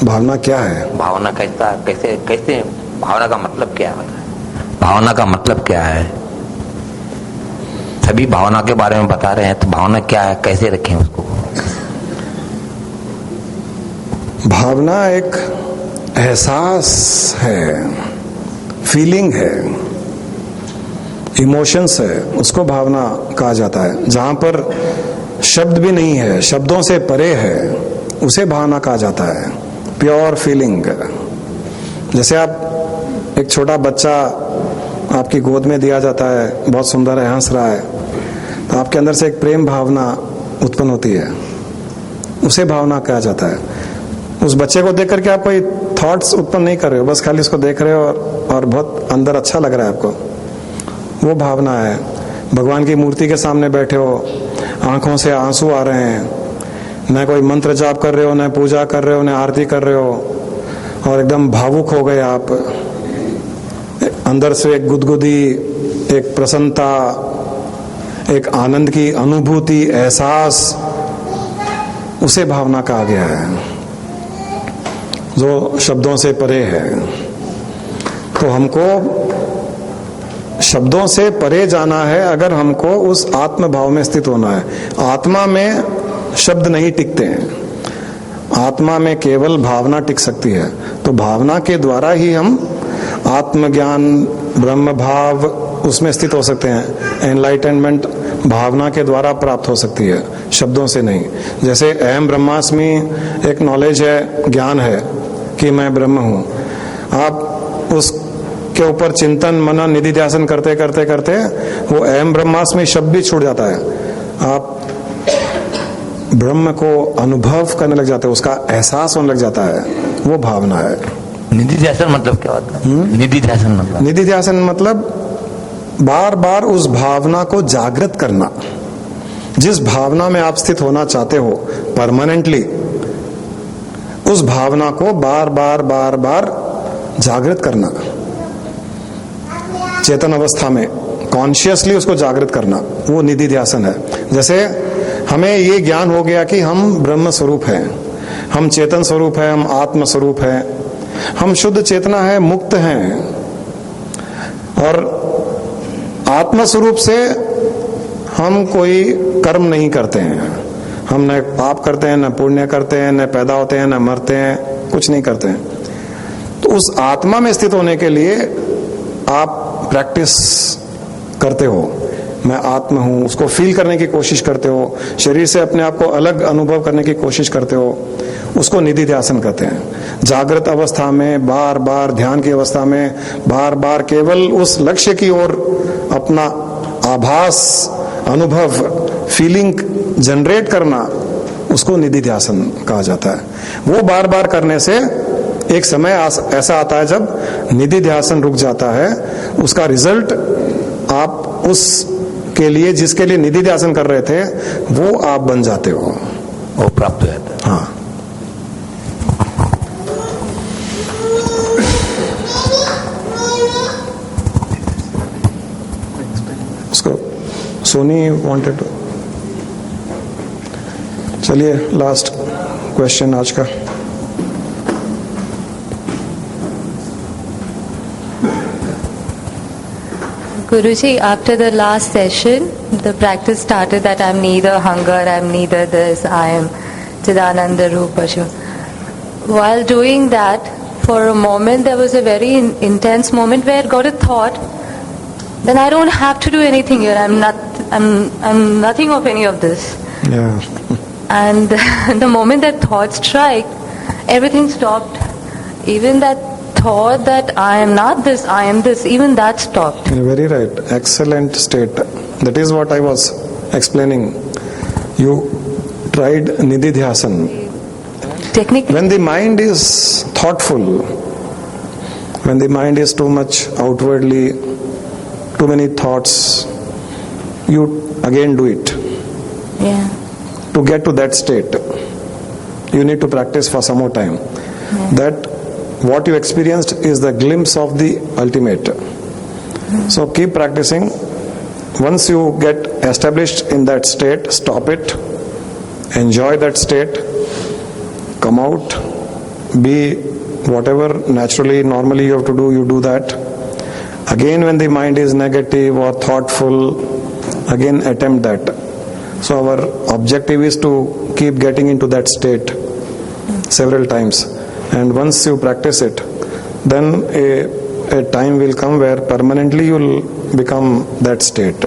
[SPEAKER 1] भावना क्या है?
[SPEAKER 11] भावना कैसा, कैसे भावना का मतलब क्या है? भावना का मतलब क्या है? सभी भावना के बारे में बता रहे हैं, तो भावना क्या है, कैसे रखें उसको?
[SPEAKER 1] भावना एक एहसास है, फीलिंग है, इमोशंस है, उसको भावना कहा जाता है। जहां पर शब्द भी नहीं है, शब्दों से परे है, उसे भावना कहा जाता है। Pure feeling. जैसे आप एक छोटा बच्चा आपकी गोद में दिया जाता है, बहुत सुंदर है, हंस रहा है, तो आपके अंदर से एक प्रेम भावना उत्पन्न होती है, उसे भावना कहा जाता है। उस बच्चे को देख करके आप कोई थॉट्स उत्पन्न नहीं कर रहे हो, बस खाली उसको देख रहे हो और बहुत अंदर अच्छा लग रहा है आपको, वो भावना है। भगवान की मूर्ति के सामने बैठे हो, आंखों से आंसू आ रहे हैं, न कोई मंत्र जाप कर रहे हो, न पूजा कर रहे हो, न आरती कर रहे हो, और एकदम भावुक हो गए आप। अंदर से एक गुदगुदी, एक प्रसन्नता, एक आनंद की अनुभूति, एहसास, उसे भावना कहा गया है, जो शब्दों से परे है। तो हमको शब्दों से परे जाना है अगर हमको उस आत्म भाव में स्थित होना है। आत्मा में शब्द नहीं टिकते हैं। आत्मा में केवल भावना टिक सकती है। तो भावना के द्वारा ही हम आत्मज्ञान, ब्रह्म भाव उसमें स्थित हो सकते हैं। एनलाइटनमेंट भावना के द्वारा प्राप्त हो सकती है, शब्दों से नहीं। जैसे अहम ब्रह्मास्मि एक नॉलेज है, ज्ञान है कि मैं ब्रह्म हूं। आप उसके ऊपर चिंतन, मनन, निधि ध्यासन करते करते करते वो अहम ब्रह्मास्मि शब्द भी छूट जाता है। आप ब्रह्म को अनुभव करने लग जाते हैं, उसका एहसास होने लग जाता है, वो भावना है।
[SPEAKER 11] निधि ध्यासन मतलब क्या होता है? निधि ध्यासन मतलब,
[SPEAKER 1] निधि ध्यासन मतलब बार बार उस भावना को जागृत करना। जिस भावना में आप स्थित होना चाहते हो परमानेंटली, उस भावना को बार बार बार बार जागृत करना, चेतन अवस्था में कॉन्शियसली उसको जागृत करना, वो निधि ध्यासन है। जैसे हमें ये ज्ञान हो गया कि हम ब्रह्म स्वरूप हैं, हम चेतन स्वरूप है, हम आत्म स्वरूप है, हम शुद्ध चेतना है, मुक्त हैं, और आत्म स्वरूप से हम कोई कर्म नहीं करते हैं। हम न पाप करते हैं, न पुण्य करते हैं, न पैदा होते हैं, न मरते हैं, कुछ नहीं करते हैं। तो उस आत्मा में स्थित होने के लिए आप प्रैक्टिस करते हो। मैं आत्म हूं, उसको फील करने की कोशिश करते हो, शरीर से अपने आप को अलग अनुभव करने की कोशिश करते हो, उसको निधि ध्यासन कहते हैं। जागृत अवस्था में बार बार, ध्यान की अवस्था में बार बार केवल उस लक्ष्य की ओर अपना आभास, अनुभव, फीलिंग जनरेट करना, उसको निधि ध्यासन कहा जाता है। वो बार बार करने से एक समय ऐसा आता है जब निधि ध्यासन रुक जाता है, उसका रिजल्ट आप उस के लिए, जिसके लिए निधि ध्यासन कर रहे थे, वो आप बन जाते हो,
[SPEAKER 11] वो प्राप्त हो जाता है।
[SPEAKER 1] हाँ। उसको सोनी वांटेड टू। चलिए लास्ट क्वेश्चन आज का।
[SPEAKER 12] Guruji, after the last session, the practice started that I'm neither hunger, I'm neither this, I am Chidananda Rupa Shiva. While doing that, for a moment there was a very intense moment where I got a thought, then I don't have to do anything here. I'm nothing of any of this.
[SPEAKER 1] Yeah.
[SPEAKER 12] And the moment that thought struck, everything stopped. Even that thought that I am not this, I am this, even that stopped.
[SPEAKER 1] Very right. Excellent state. That is what I was explaining. You tried Nidhi Dhyasan.
[SPEAKER 12] Technically,
[SPEAKER 1] when the mind is thoughtful, when the mind is too much outwardly, too many thoughts, you again do it.
[SPEAKER 12] Yeah.
[SPEAKER 1] To get to that state, you need to practice for some more time.
[SPEAKER 12] Yeah.
[SPEAKER 1] That what you experienced is the glimpse of the ultimate. So keep practicing. Once you get established in that state, stop it, enjoy that state, come out, be whatever naturally, normally you have to do, you do that. Again, when the mind is negative or thoughtful, again attempt that. So our objective is to keep getting into that state several times. And once you practice it, then a time will come where permanently you will become that state.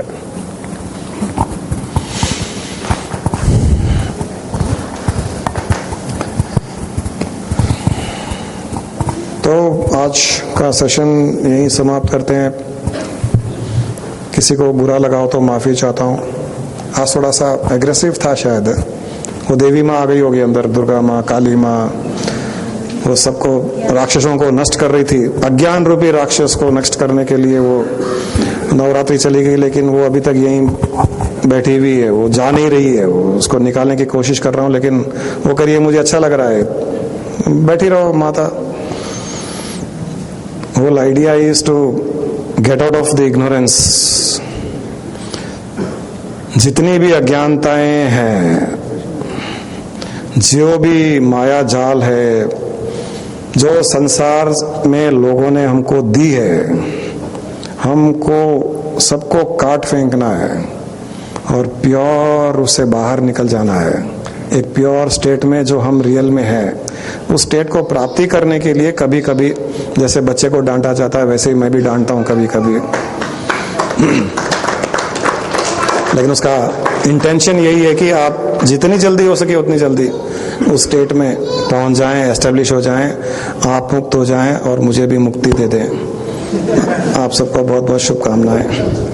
[SPEAKER 1] तो आज का session यहीं समाप्त करते हैं। किसी को बुरा लगा हो तो माफी चाहता हूँ। आज थोड़ा सा एग्रेसिव था शायद, वो देवी माँ आ गई होगी अंदर, दुर्गा माँ, काली माँ, वो सबको, राक्षसों को नष्ट कर रही थी। अज्ञान रूपी राक्षस को नष्ट करने के लिए वो नवरात्रि चली गई, लेकिन वो अभी तक यहीं बैठी हुई है, वो जा नहीं रही है। वो उसको निकालने की कोशिश कर रहा हूँ, लेकिन वो करिए मुझे अच्छा लग रहा है, बैठी रहो माता। Whole idea is to get out of the ignorance. जितनी भी अज्ञानताएं हैं, जो भी माया जाल है, जो संसार में लोगों ने हमको दी है, हमको सबको काट फेंकना है और प्योर उससे बाहर निकल जाना है। एक प्योर स्टेट में जो हम रियल में है, उस स्टेट को प्राप्ति करने के लिए कभी कभी जैसे बच्चे को डांटा जाता है वैसे ही मैं भी डांटता हूँ कभी कभी, लेकिन उसका इंटेंशन यही है कि आप जितनी जल्दी हो सके उतनी जल्दी उस स्टेट में पहुंच जाएं, एस्टेब्लिश हो जाएं, आप मुक्त हो जाएं और मुझे भी मुक्ति दे दें। आप सबको बहुत बहुत शुभकामनाएं।